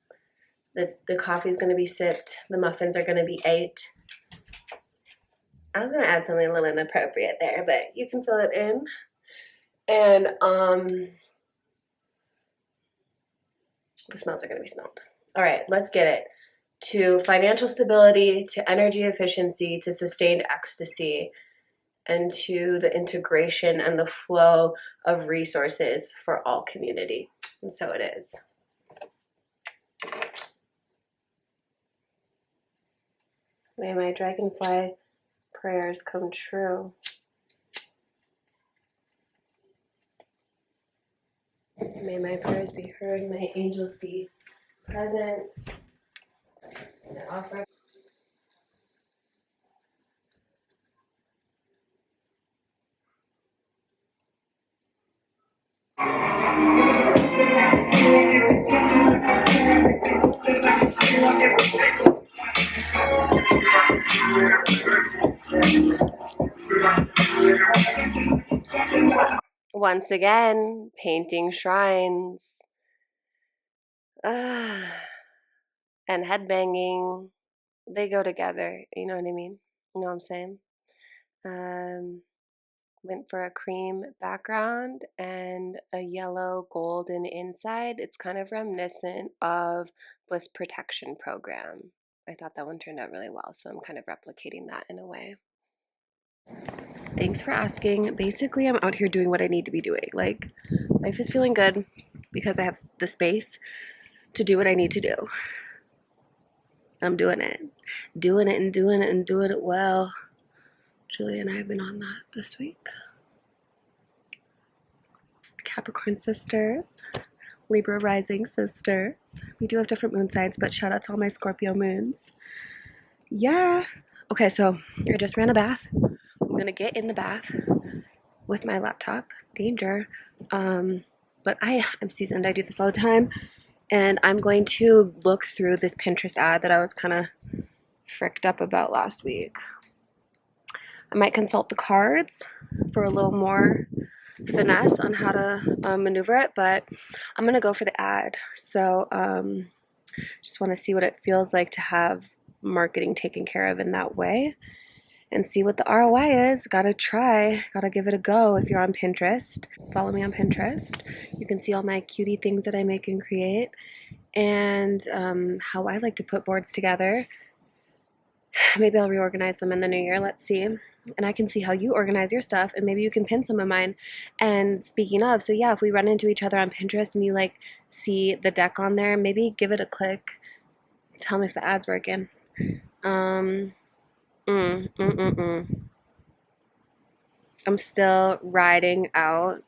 the coffee is going to be sipped. The muffins are going to be ate. I was going to add something a little inappropriate there, but you can fill it in. And the smells are going to be smelled. All right, let's get it. To financial stability, to energy efficiency, to sustained ecstasy, and to the integration and the flow of resources for all community. And so it is. May my dragonfly prayers come true. May my prayers be heard, may angels be present. And offer. Once again, painting shrines. And headbanging, they go together, you know what I mean? You know what I'm saying? Went for a cream background and a yellow golden inside. It's kind of reminiscent of Bliss Protection Program. I thought that one turned out really well, so I'm kind of replicating that in a way. Thanks for asking. Basically, I'm out here doing what I need to be doing. Like, life is feeling good because I have the space to do what I need to do. I'm doing it. Doing it and doing it and doing it well. Julia and I have been on that this week. Capricorn sisters. Libra rising sister. We do have different moon signs, but shout out to all my Scorpio moons. Yeah. Okay, so I just ran a bath. I'm gonna get in the bath with my laptop. Danger. But I'm seasoned. I do this all the time. And I'm going to look through this Pinterest ad that I was kind of fricked up about last week. I might consult the cards for a little more finesse on how to maneuver it, but I'm going to go for the ad. So just want to see what it feels like to have marketing taken care of in that way and see what the ROI is. Gotta try, gotta give it a go. If you're on Pinterest, follow me on Pinterest. You can see all my cutie things that I make and create and how I like to put boards together. Maybe I'll reorganize them in the new year. Let's see. And I can see how you organize your stuff, and maybe you can pin some of mine. And speaking of, so yeah, if we run into each other on Pinterest and you like see the deck on there, maybe give it a click. Tell me if the ad's working. I'm still riding out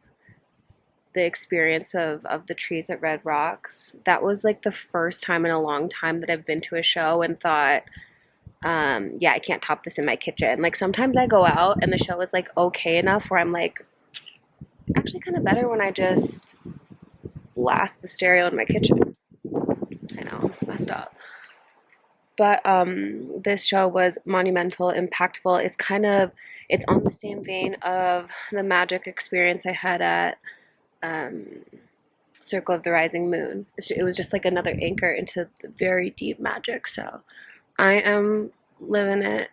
the experience of the trees at Red Rocks. That was like the first time in a long time that I've been to a show and thought, yeah, I can't top this in my kitchen. Like sometimes I go out and the show is like okay enough where I'm like, actually kind of better when I just blast the stereo in my kitchen. I know, it's messed up. But this show was monumental, impactful. It's on the same vein of the magic experience I had at Circle of the Rising Moon. It was just like another anchor into the very deep magic. So I am living it,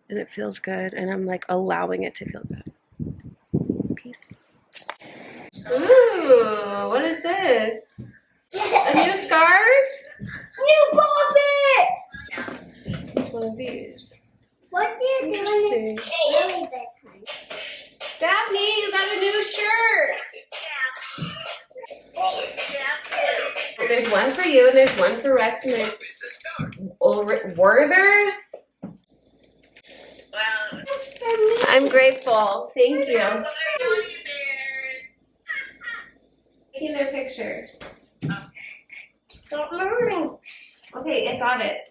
and it feels good, and I'm like allowing it to feel good. Peace. Ooh, what is this? A new scarf? New Bobby! It's one of these. What do you do when it's really bedtime? Daphne, you got a new shirt. There's one for you, and there's one for Rex, and there's Werther's. I'm grateful. Thank you. Taking their picture. Stop moving. Okay, I got it.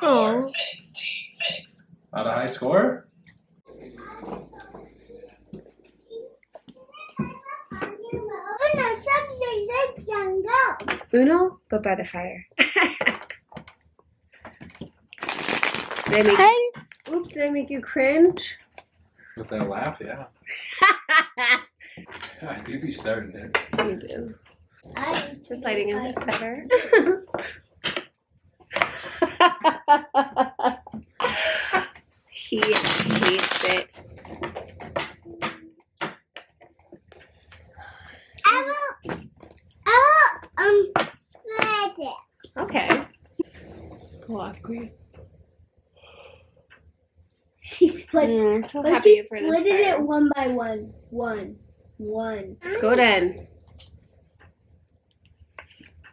Oh. Not a high score? Uno, but by the fire. Oops, did I make you cringe? With that laugh, yeah. I do be starting it. You do. This lighting is better. He hates it. Split it. Okay. Walk me. She split I'm so but happy she for this. split it fire. one by one. One. Scoden.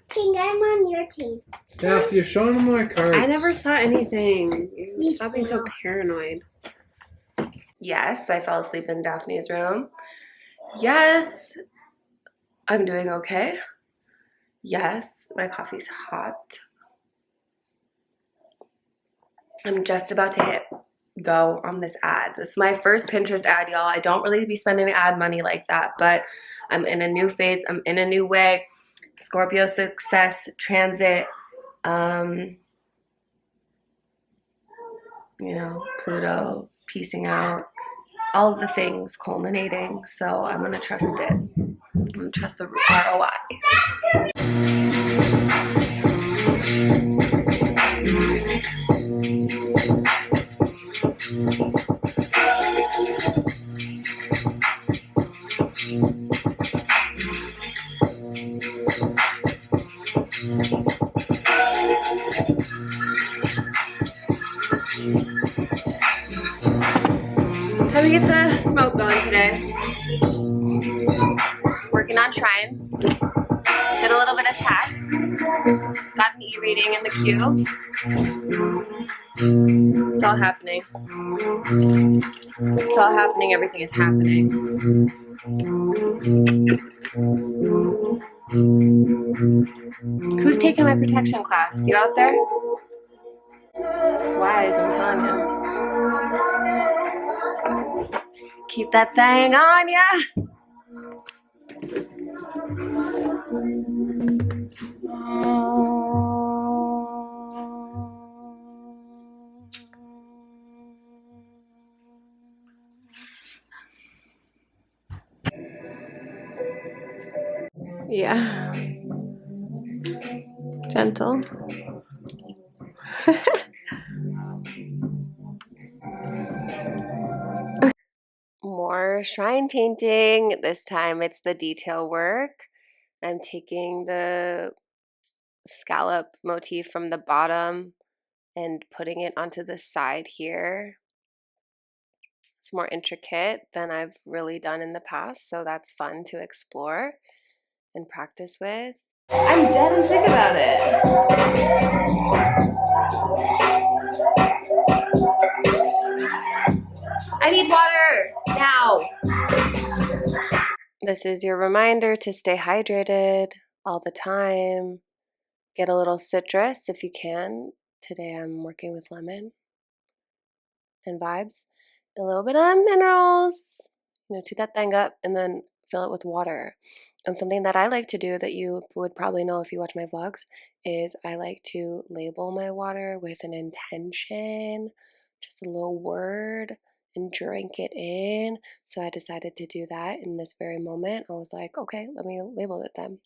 King, I'm on your team. Daph, you're showing them my cards. I never saw anything. Me Stop being so too. paranoid. Yes, I fell asleep in Daphne's room. Yes, I'm doing okay. Yes, my coffee's hot. I'm just about to hit go on this ad. This is my first Pinterest ad, y'all. I don't really be spending ad money like that, but I'm in a new phase. I'm in a new way. Scorpio success, transit, you know, Pluto, piecing out, all of the things culminating. So I'm going to trust it. I'm going to trust the ROI. Time to get the smoke going today. Working on shrines. Did a little bit of task. Got an e-reading in the queue. It's all happening. It's all happening. Everything is happening. Who's taking my protection class? You out there? It's wise, I'm telling you. Keep that thing on ya. Yeah. Gentle. More shrine painting. This time it's the detail work. I'm taking the scallop motif from the bottom and putting it onto the side here. It's more intricate than I've really done in the past, so that's fun to explore and practice with. I'm dead and sick about it. I need water now. This is your reminder to stay hydrated all the time. Get a little citrus if you can. Today I'm working with lemon and vibes. A little bit of minerals. You know, toot that thing up and then fill it with water. And something that I like to do that you would probably know if you watch my vlogs is I like to label my water with an intention, just a little word, and drink it in. So I decided to do that in this very moment. I was like, okay, let me label it then.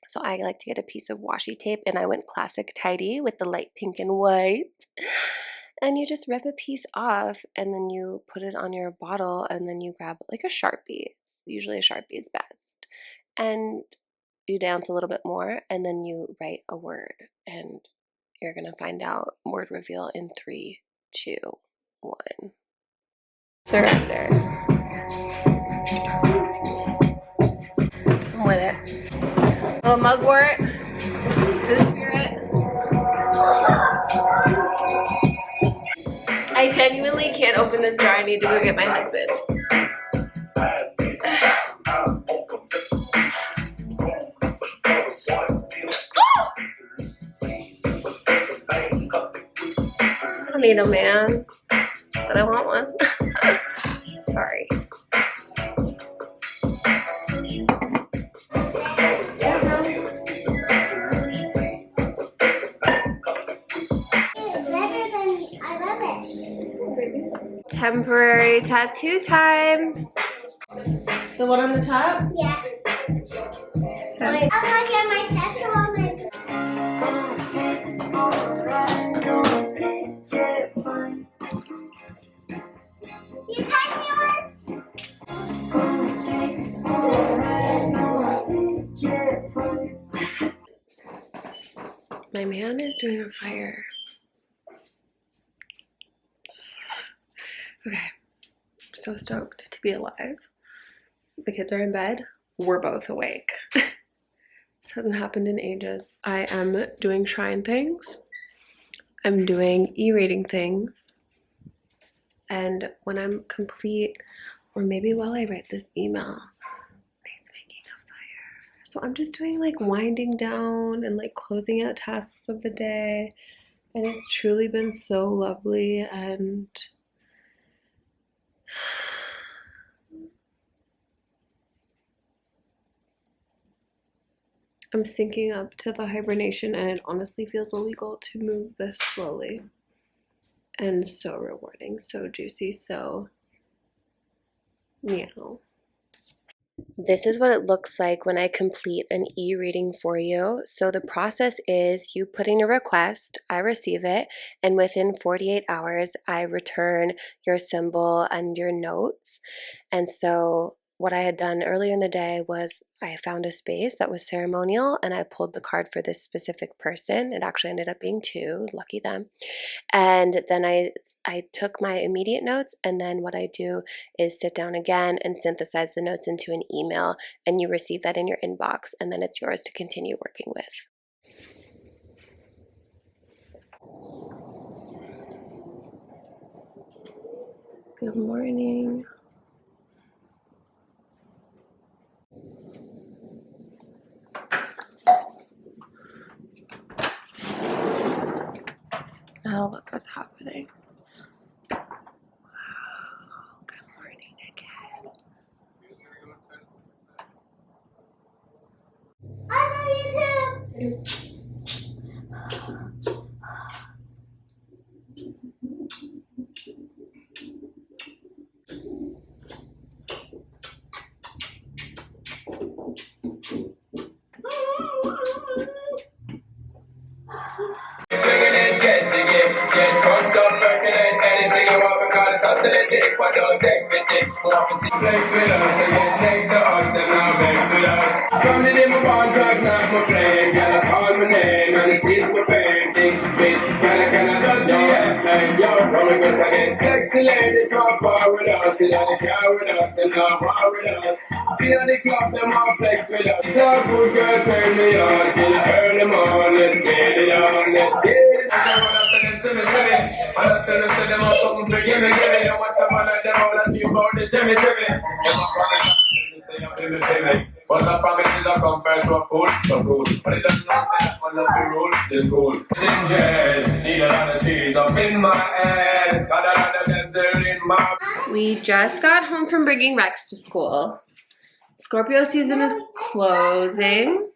So I like to get a piece of washi tape, and I went classic tidy with the light pink and white. And you just rip a piece off, and then you put it on your bottle, and then you grab like a Sharpie. It's usually a Sharpie is best. And you dance a little bit more, and then you write a word, and you're gonna find out word reveal in 3, 2, 1. Surrender. I'm with it. Little mugwort to the spirit. I genuinely can't open this jar. I need to go get my husband. I don't need a man, but I want one. Sorry. Temporary tattoo time. The one on the top? Yeah. I'm gonna get my tattoo on my. You touch me once? My man is doing a fire. Okay. I'm so stoked to be alive. The kids are in bed. We're both awake. This hasn't happened in ages. I am doing shrine things. I'm doing e-reading things. And when I'm complete, or maybe while I write this email, it's making a fire. So I'm just doing like winding down and like closing out tasks of the day. And it's truly been so lovely, and I'm syncing up to the hibernation, and it honestly feels illegal to move this slowly. And so rewarding, so juicy, so meow. This is what it looks like when I complete an e-reading for you. So the process is you put in your request, I receive it, and within 48 hours, I return your symbol and your notes. And so what I had done earlier in the day was I found a space that was ceremonial, and I pulled the card for this specific person. It actually ended up being 2, lucky them. And then I took my immediate notes, and then what I do is sit down again and synthesize the notes into an email, and you receive that in your inbox, and then it's yours to continue working with. Good morning. Now look what's happening. Wow. Good morning again. I love you too. Get drunk, up, percolate anything you want because it's oscillating. But don't take pity. Want to see flex with us and get next to us, then now vex with us. Coming in my bond, drug, not my flame. Girl, I call my name and it is my fame. Think bitch, girl, I cannot love you yet. And yo, from a girl, I get sexy ladies from far with us. And now they care with us and now war with us. Feel the club, them all flex with us. It's a good girl, turn me on till I earn them on. Let's get it on, let's get it on. I tell them all something to give me. I want someone like them all that you about the Jimmy. But I promise is I compare to a fool, so cool. But it doesn't say that one of the rules, this cool. In jail, need a lot of cheese up in my head. Got a lot of dental in my. We just got home from bringing Rex to school. Scorpio season is closing.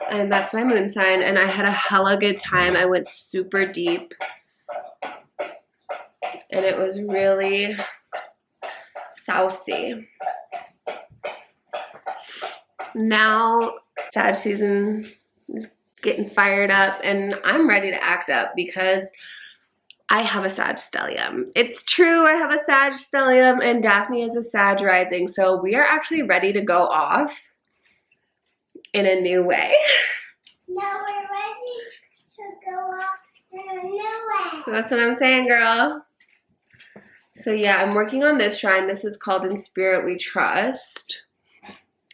And that's my moon sign, and I had a hella good time. I went super deep, and it was really saucy. Now Sag season is getting fired up and I'm ready to act up because I have a Sag stellium. It's true, I have a Sag stellium and Daphne is a Sag rising. So we are actually ready to go off in a new way. Now we're ready to go off in a new way. So that's what I'm saying, girl. So yeah, I'm working on this shrine. This is called In Spirit We Trust.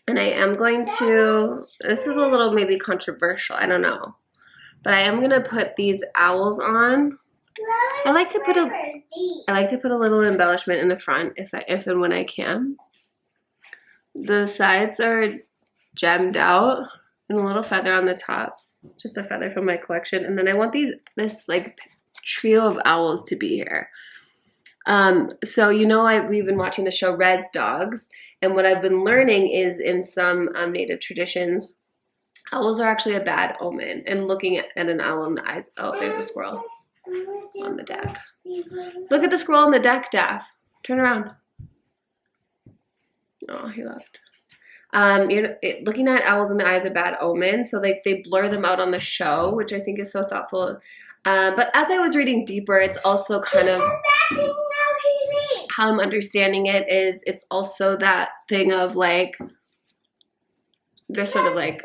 And I am going to, this is a little maybe controversial, I don't know. But I am gonna put these owls on. I like to put a little embellishment in the front if and when I can. The sides are gemmed out and a little feather on the top. Just a feather from my collection. And then I want this like trio of owls to be here. So you know we've been watching the show Red's Dogs, and what I've been learning is in some native traditions, owls are actually a bad omen. And looking at an owl in the eyes, oh, there's a squirrel on the deck. Look at the squirrel on the deck, Daph. Turn around. Oh, he left. Looking at owls in the eye is a bad omen, so like they blur them out on the show, which I think is so thoughtful. But as I was reading deeper, it's also kind of how I'm understanding it is it's also that thing of like they're sort of like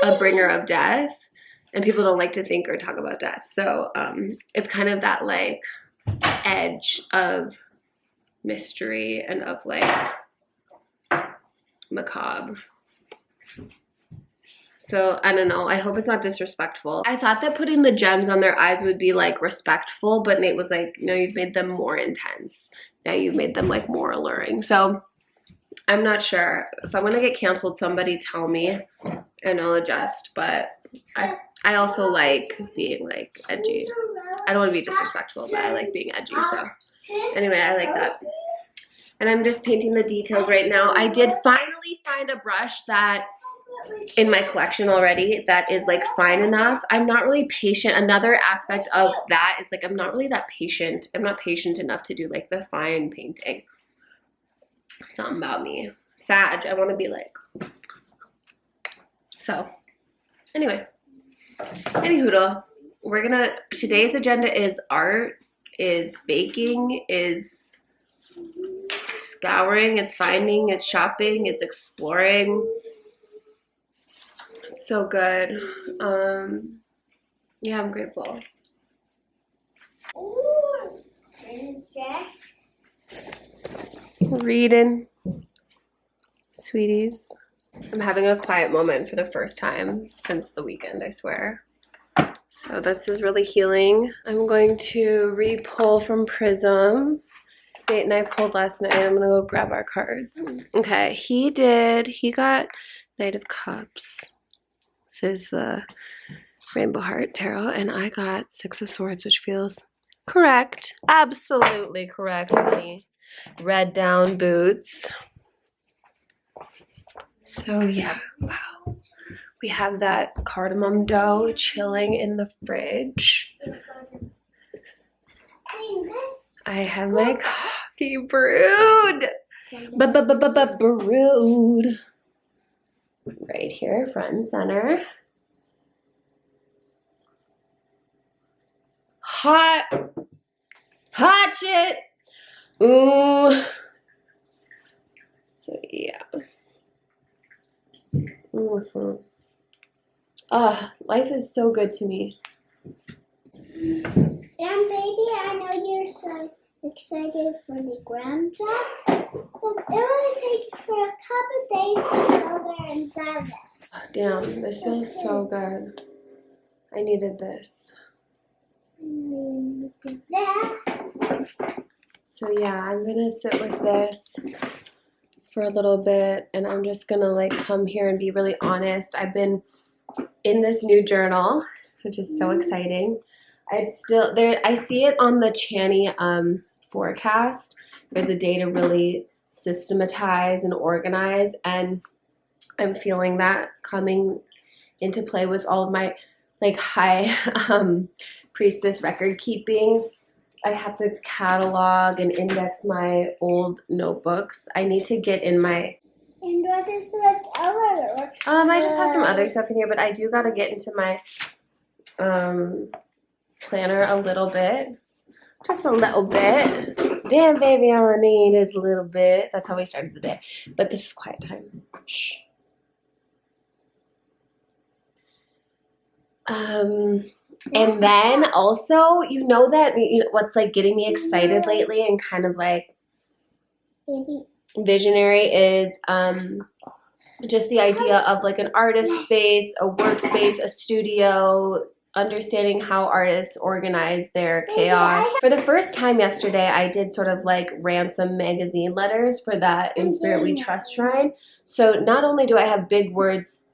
a bringer of death, and people don't like to think or talk about death. So it's kind of that like edge of mystery and of like macabre. So I don't know, I hope it's not disrespectful. I thought that putting the gems on their eyes would be like respectful, but Nate was like, no, you've made them more intense. Now you've made them like more alluring. So I'm not sure. If I'm gonna get canceled, somebody tell me and I'll adjust. But I also like being like edgy. I don't want to be disrespectful, but I like being edgy. So anyway, I like that. And I'm just painting the details right now. I did finally find a brush that in my collection already that is like fine enough. I'm not really patient. Another aspect of that is like I'm not really that patient. I'm not patient enough to do like the fine painting. Something about me. Sag, I want to be like. So anyway, anyhoodle, we're gonna, today's agenda is art, is baking, is scouring, it's finding, it's shopping, it's exploring. It's so good. Yeah, I'm grateful. Ooh, princess. Reading, sweeties. I'm having a quiet moment for the first time since the weekend, I swear. So this is really healing. I'm going to re-pull from Prism. Nate and I pulled last night. I'm gonna go grab our cards. Okay, he got Knight of Cups. This is the Rainbow Heart Tarot, and I got Six of Swords, which feels correct. Absolutely correct, honey. Red down boots. So yeah, wow. We have that cardamom dough chilling in the fridge. I have my coffee brewed. Brewed. Right here, front and center. Hot shit. Ooh. So yeah. Life is so good to me. And baby, I know you're so excited for the gram job, but it will take you for a couple days to go there and sell it. Damn, this feels so good. I needed this. So yeah, I'm gonna sit with this for a little bit, and I'm just gonna like come here and be really honest. I've been in this new journal, which is so exciting. I see it on the Chani forecast. There's a day to really systematize and organize, and I'm feeling that coming into play with all of my like high priestess record keeping. I have to catalog and index my old notebooks. I need to get in my And what is the other? I just have some other stuff in here, but I do gotta get into my planner a little bit. Just a little bit. Damn, baby, all I need is a little bit. That's how we started the day. But this is quiet time. Shh. And then also, you know that what's like getting me excited lately and kind of like Baby. visionary is just the idea of like an artist space, a workspace, a studio, understanding how artists organize their chaos. For the first time yesterday, I did sort of like ransom magazine letters for that In Spirit We Trust shrine. So not only do I have big words,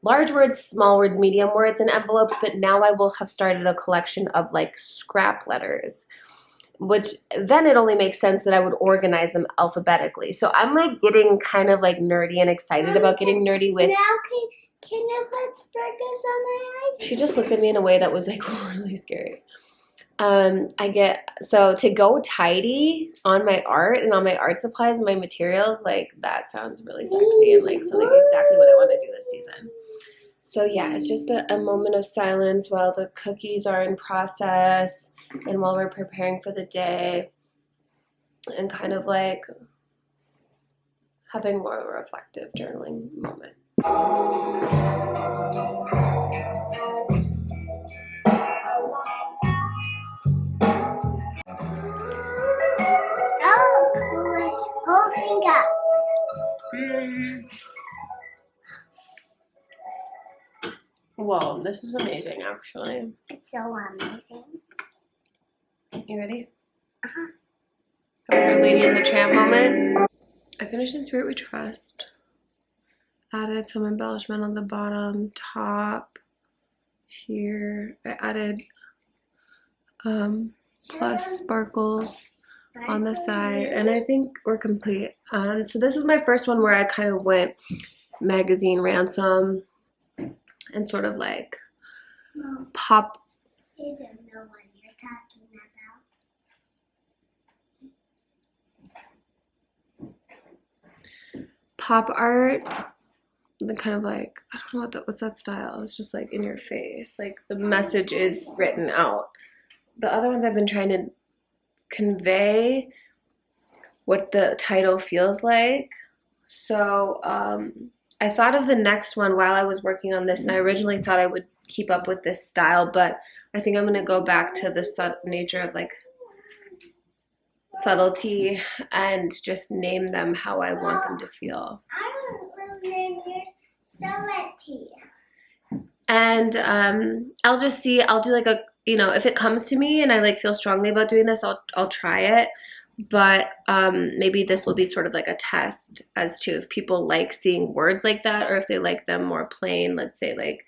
large words, small words, medium words in envelopes, but now I will have started a collection of like scrap letters, which then it only makes sense that I would organize them alphabetically. So I'm like getting kind of like nerdy and excited about getting nerdy with. Now can you put sprinkles on my eyes? She just looked at me in a way that was like really scary. So to go tidy on my art and on my art supplies and my materials, like that sounds really sexy and like something exactly what I want to do this season. So yeah, it's just a moment of silence while the cookies are in process and while we're preparing for the day and kind of like having more of a reflective journaling moment. Oh, whole thing up. Whoa, this is amazing actually. It's so amazing. You ready? Our Lady and the Tramp moment. I finished In Spirit We Trust. Added some embellishment on the bottom, top, here. I added plus sparkles on the side, and I think we're complete. So this was my first one where I kind of went magazine ransom and sort of like pop. I don't know what you're talking about. Pop art, the kind of like, I don't know what's that style. It's just like in your face, like the message is written out. The other ones I've been trying to convey what the title feels like. So I thought of the next one while I was working on this, and I originally thought I would keep up with this style, but I think I'm gonna go back to the nature of like subtlety and just name them how I want them to feel. I will name yours Subtlety. And I'll just see, I'll do like a, if it comes to me and I like feel strongly about doing this, I'll try it. But maybe this will be sort of like a test as to if people like seeing words like that or if they like them more plain, let's say like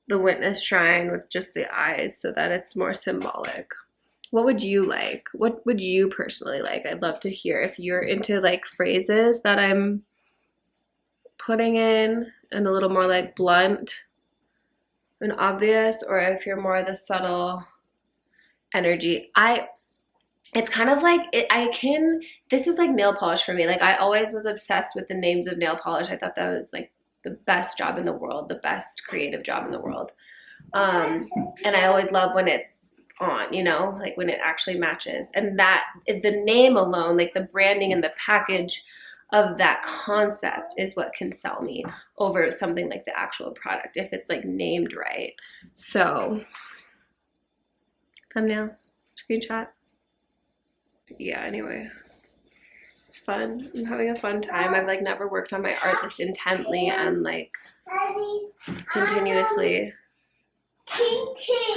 the Witness Shrine with just the eyes so that it's more symbolic. What would you like? What would you personally like? I'd love to hear if you're into like phrases that I'm putting in and a little more like blunt and obvious, or if you're more the subtle energy. It's kind of like, this is like nail polish for me. Like I always was obsessed with the names of nail polish. I thought that was like the best job in the world, the best creative job in the world. And I always love when it's on, like when it actually matches. And that, the name alone, like the branding and the package of that concept is what can sell me over something like the actual product, if it's like named right. So, thumbnail, screenshot. Yeah, anyway, it's fun. I'm having a fun time. I've like never worked on my art this intently and like continuously,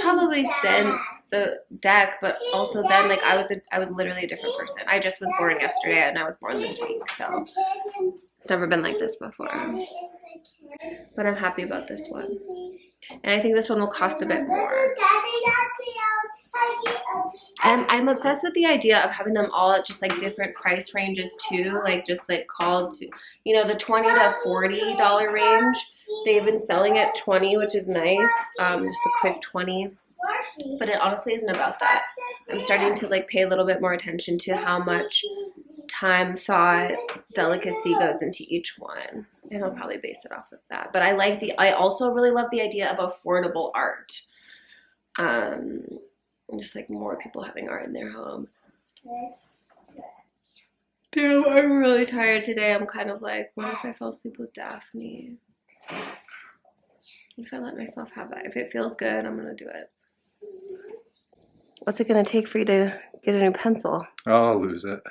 probably since the deck, but also then like I was literally a different person. I just was born yesterday and I was born this week, so it's never been like this before. But I'm happy about this one, and I think this one will cost a bit more. And I'm obsessed with the idea of having them all at just like different price ranges too, like just like called to, the $20 to $40 range. They've been selling at $20, which is nice. Just a quick $20, but it honestly isn't about that. I'm starting to like pay a little bit more attention to how much time, thought, delicacy goes into each one. And I'll probably base it off of that. But I also really love the idea of affordable art. Just like more people having art in their home. Damn, I'm really tired today. I'm kind of like, what if I fell asleep with Daphne? What if I let myself have that? If it feels good, I'm gonna do it. What's it gonna take for you to get a new pencil? I'll lose it.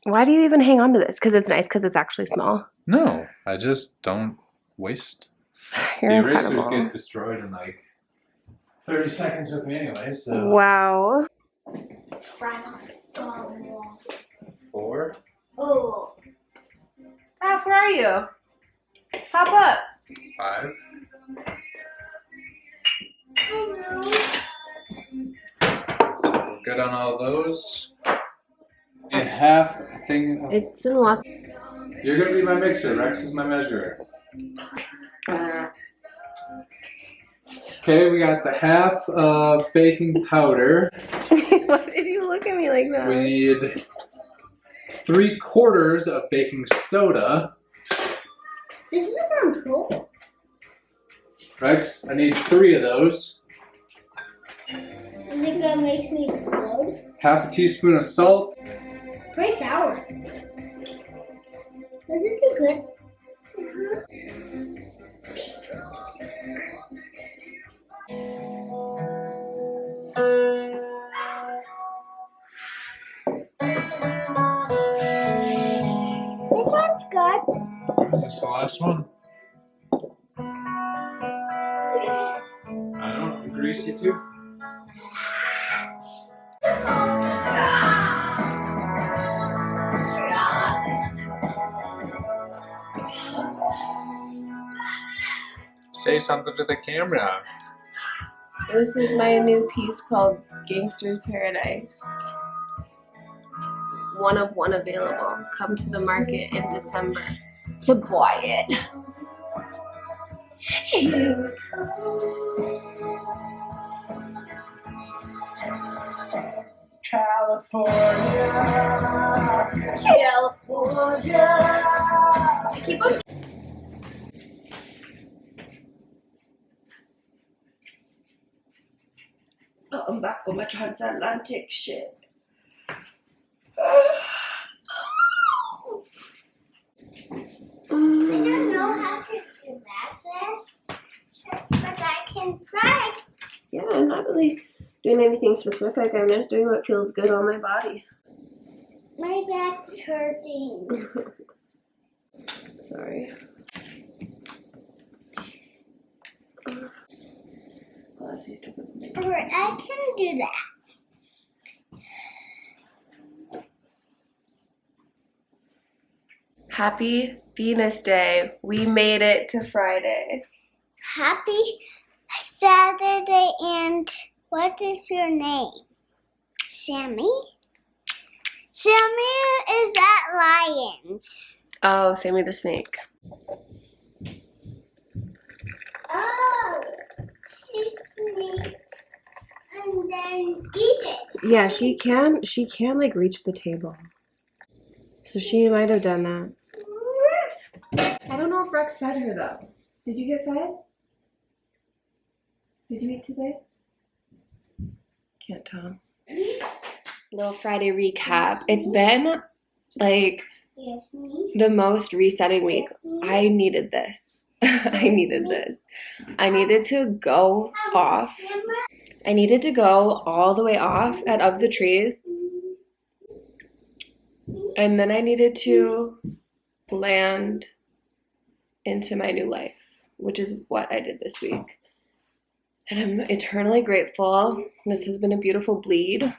Why do you even hang on to this? Because it's nice, because it's actually small. No, I just don't waste. You're the incredible. erasers get destroyed in like 30 seconds with me anyway, so. Wow. 4. Oh. Max, where are you? Pop up. 5. So we're good on all those. And half a thing. It's in lots. You're gonna be my mixer. Rex is my measurer. Okay, we got the half of baking powder. Why did you look at me like that? We need 3/4 of baking soda. This is a control. Rex, I need 3 of those. I think that makes me explode. Half a teaspoon of salt. Pretty sour. Was it too good? This one's good. That's the last one. I don't greasy too. Say something to the camera. This is my new piece called Gangster's Paradise. One of one available. Come to the market in December to buy it. California. I keep on. Oh, I'm back on my transatlantic shit. I don't know how to do that, but I can try. Yeah, I'm not really doing anything specific. I'm just doing what feels good on my body. My back's hurting. Sorry. Alright, I can do that. Happy Venus Day. We made it to Friday. Happy Saturday, and what is your name? Sammy? Sammy is at Lions. Oh, Sammy the Snake. Oh, she's sneaked and then eat it. Yeah, she can like reach the table. So she might have done that. I don't know if Rex fed her though. Did you get fed? Did you eat today? Can't tell. Little Friday recap. It's been like the most resetting week. I needed this. I needed this. I needed to go off. I needed to go all the way off at Of the Trees. And then I needed to land into my new life, which is what I did this week. And I'm eternally grateful. This has been a beautiful bleed.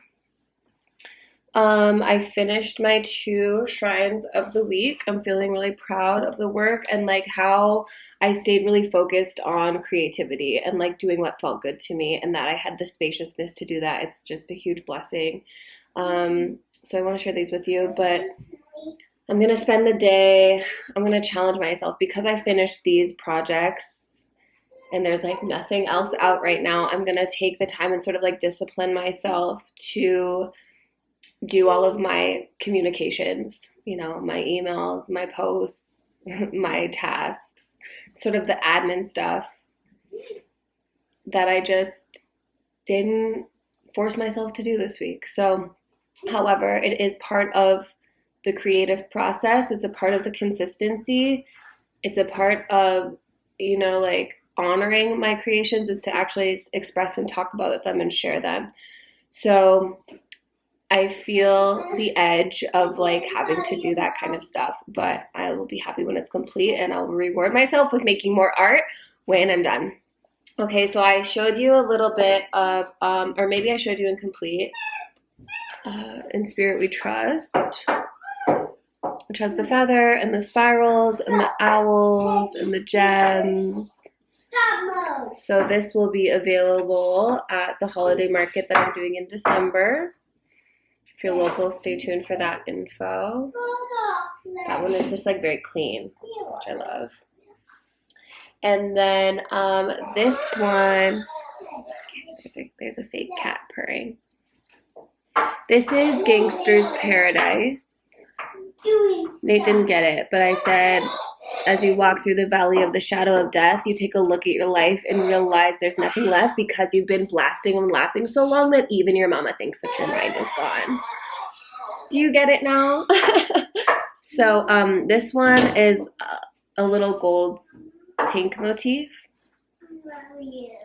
I finished my 2 shrines of the week. I'm feeling really proud of the work and like how I stayed really focused on creativity and like doing what felt good to me, and that I had the spaciousness to do that. It's just a huge blessing. So I want to share these with you, but I'm going to spend the day, I'm going to challenge myself because I finished these projects and there's like nothing else out right now. I'm going to take the time and sort of like discipline myself to do all of my communications, you know, my emails, my posts, my tasks, sort of the admin stuff that I just didn't force myself to do this week. So, however, it is part of the creative process. It's a part of the consistency. It's a part of, you know, like honoring my creations is to actually express and talk about them and share them. So I feel the edge of like having to do that kind of stuff, but I will be happy when it's complete and I'll reward myself with making more art when I'm done. Okay, so I showed you a little bit of, or maybe I showed you incomplete, In Spirit We Trust, which has the feather and the spirals and the owls and the gems. So this will be available at the holiday market that I'm doing in December. If you're local, stay tuned for that info. That one is just like very clean, which I love. And then this one, there's a fake cat purring. This is Gangster's Paradise. Nate didn't get it, but I said, as you walk through the valley of the shadow of death, you take a look at your life and realize there's nothing left because you've been blasting and laughing so long that even your mama thinks that your mind is gone. Do you get it now? So this one is a little gold pink motif.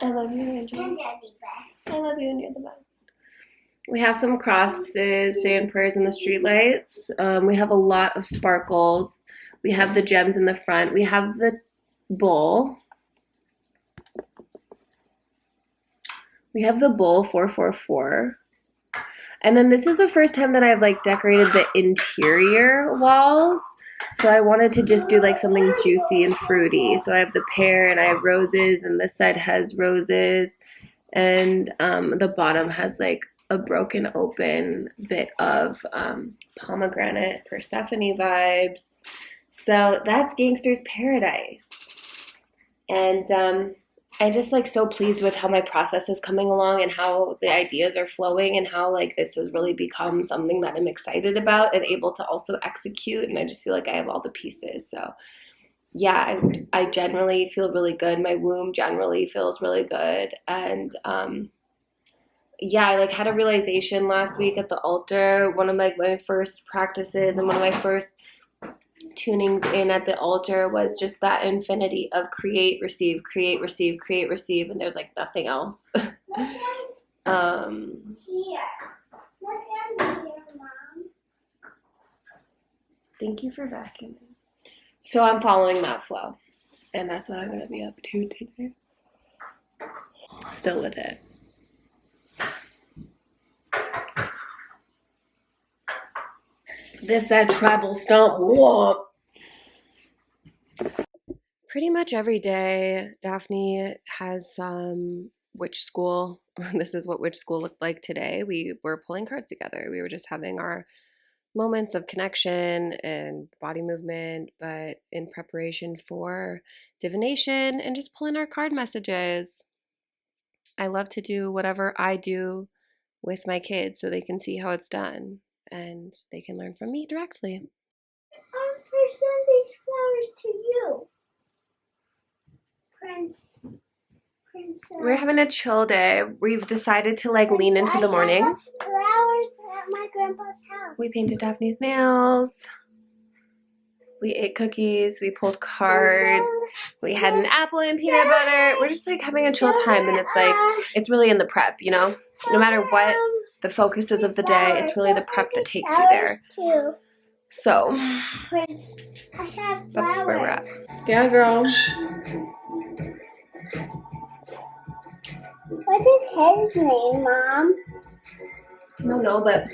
I love you, Angel. And you're the best. I love you and you're the best. We have some crosses, saying prayers in the streetlights. We have a lot of sparkles. We have the gems in the front. We have the bowl. We have the bowl 444. And then this is the first time that I've like decorated the interior walls. So I wanted to just do like something juicy and fruity. So I have the pear and I have roses, and this side has roses, and the bottom has like a broken open bit of pomegranate Persephone vibes. So that's Gangster's Paradise. And I'm just like so pleased with how my process is coming along and how the ideas are flowing and how like this has really become something that I'm excited about and able to also execute. And I just feel like I have all the pieces. So yeah, I generally feel really good. My womb generally feels really good. And yeah, I like had a realization last week at the altar. One of like my first practices and one of my first tunings in at the altar was just that infinity of create, receive, create, receive, create, receive, and there's like nothing else. Here. Look down here, Mom. Thank you for vacuuming. So I'm following that flow, and that's what I'm going to be up to today. Still with it. This, that tribal stomp. Whoa. Pretty much every day, Daphne has witch school. This is what witch school looked like today. We were pulling cards together. We were just having our moments of connection and body movement, but in preparation for divination and just pulling our card messages. I love to do whatever I do with my kids so they can see how it's done and they can learn from me directly. I'm going to send these flowers to you, Prince. We're having a chill day. We've decided to like lean into the morning. Flowers at my grandpa's house. We painted Daphne's nails. We ate cookies. We pulled cards. We had an apple and peanut butter. We're just like having a chill time, and it's like it's really in the prep, you know. No matter what the focus is of the day, it's really the prep that takes you there. So Prince, I have flowers. that's where we're at. Yeah, girl. What is his name, Mom? I don't know, but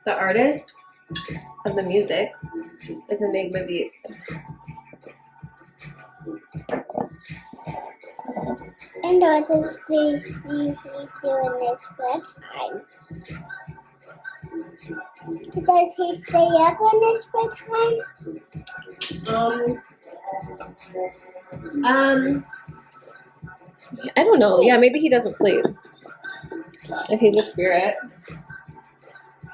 the artist of the music is Enigma Beats. And what does he do in his bedtime? Does he stay up in his bedtime? I don't know. Yeah, maybe he doesn't sleep. If he's a spirit.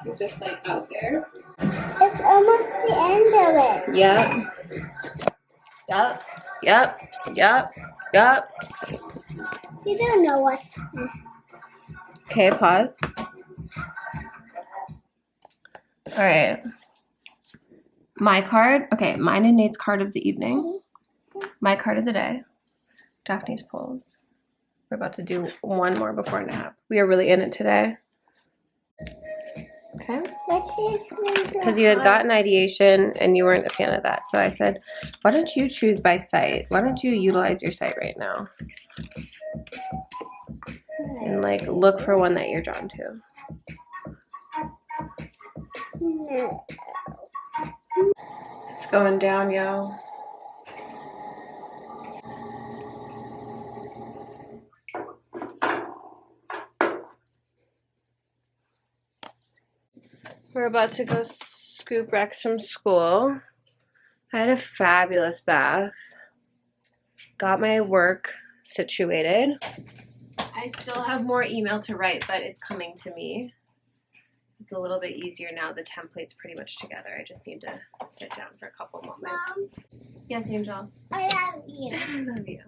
It's just like out there. It's almost the end of it. Yep. You don't know what. Okay, pause. All right. My card. Okay, mine and Nate's card of the evening. My card of the day. Daphne's pulls. We're about to do one more before nap. We are really in it today. Okay. Let's see if Because you had gotten ideation and you weren't a fan of that. So I said, why don't you choose by sight? Why don't you utilize your sight right now? And like look for one that you're drawn to. No. It's going down, y'all. We're about to go scoop Rex from school. I had a fabulous bath. Got my work situated. I still have more email to write, but it's coming to me. It's a little bit easier now. The template's pretty much together. I just need to sit down for a couple moments. Mom, Yes, Angel. I love you. I love you.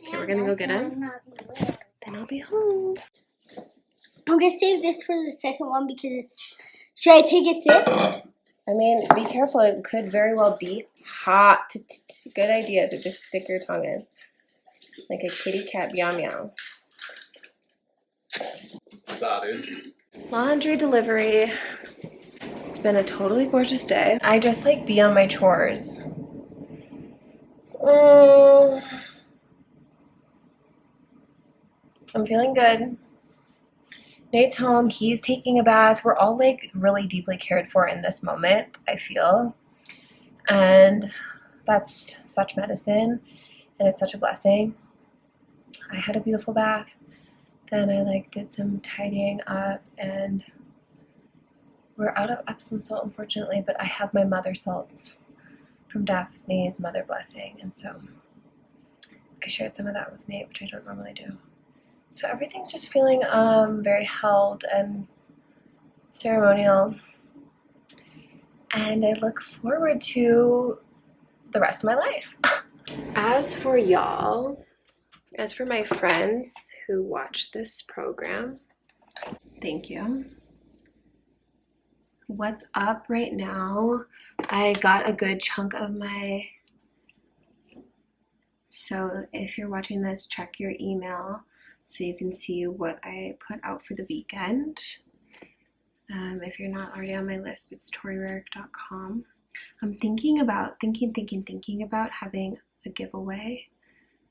Okay, we're gonna go get him. Then I'll be home. I'm gonna save this for the second one because it's. Should I take a sip? I mean, be careful. It could very well be hot. Good idea to just stick your tongue in. Like a kitty cat meow meow. Sorry. Laundry delivery. It's been a totally gorgeous day. I just like be on my chores. I'm feeling good. Nate's home. He's taking a bath. We're all like really deeply cared for in this moment, I feel. And that's such medicine and it's such a blessing. I had a beautiful bath. Then I like did some tidying up and we're out of Epsom salt unfortunately, but I have my mother salts from Daphne's Mother Blessing, and so I shared some of that with Nate, which I don't normally do. So everything's just feeling very held and ceremonial, and I look forward to the rest of my life. As for y'all, as for my friends who watch this program, thank you. What's up right now? I got a good chunk of my, so if you're watching this, check your email so you can see what I put out for the weekend. If you're not already on my list, it's torierick.com. I'm thinking about having a giveaway,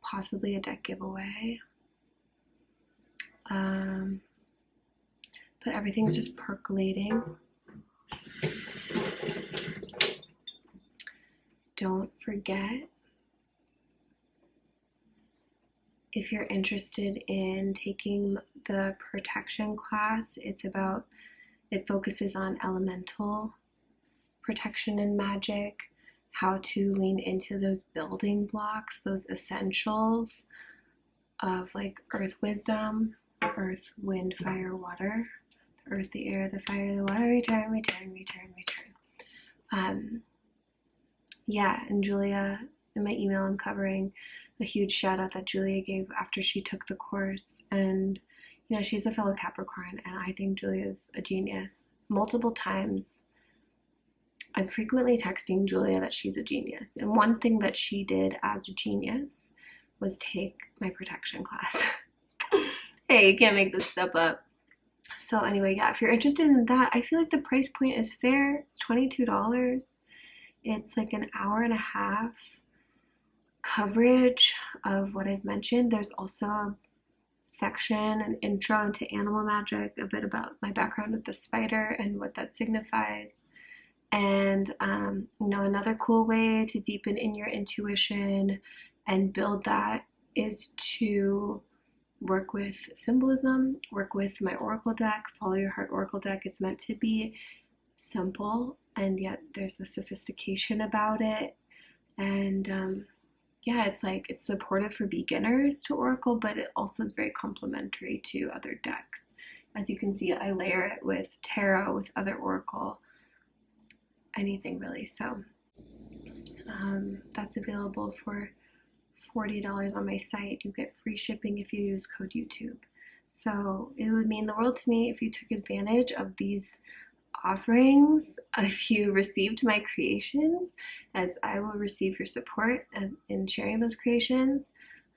possibly a deck giveaway. But everything's just percolating. Don't forget, if you're interested in taking the protection class, it focuses on elemental protection and magic, how to lean into those building blocks, those essentials of like earth wisdom, earth, wind, fire, water, the earth, the air, the fire, the water, return. Yeah, and Julia, in my email, I'm covering a huge shout out that Julia gave after she took the course. And, you know, she's a fellow Capricorn, and I think Julia's a genius. Multiple times, I'm frequently texting Julia that she's a genius. And one thing that she did as a genius was take my protection class. Hey, you can't make this stuff up. So anyway, yeah, if you're interested in that, I feel like the price point is fair. It's $22. It's like an hour and a half coverage of what I've mentioned. There's also a section, an intro into animal magic, a bit about my background with the spider and what that signifies. And, you know, another cool way to deepen in your intuition and build that is to work with symbolism, work with my oracle deck, follow your heart oracle deck. It's meant to be simple, and yet there's a sophistication about it. And yeah, it's supportive for beginners to oracle, but it also is very complementary to other decks. As you can see, I layer it with tarot, with other oracle, anything really. So that's available for $40 on my site. You get free shipping if you use code YouTube. So it would mean the world to me if you took advantage of these offerings, if you received my creations, as I will receive your support in sharing those creations.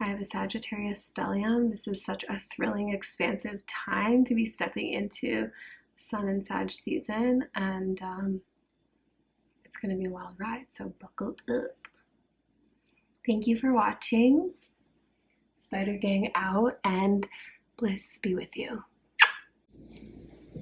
I have a Sagittarius stellium. This is such a thrilling, expansive time to be stepping into Sun and Sag season, and it's going to be a wild ride, so buckle up. Thank you for watching. Spider Gang out, and bliss be with you.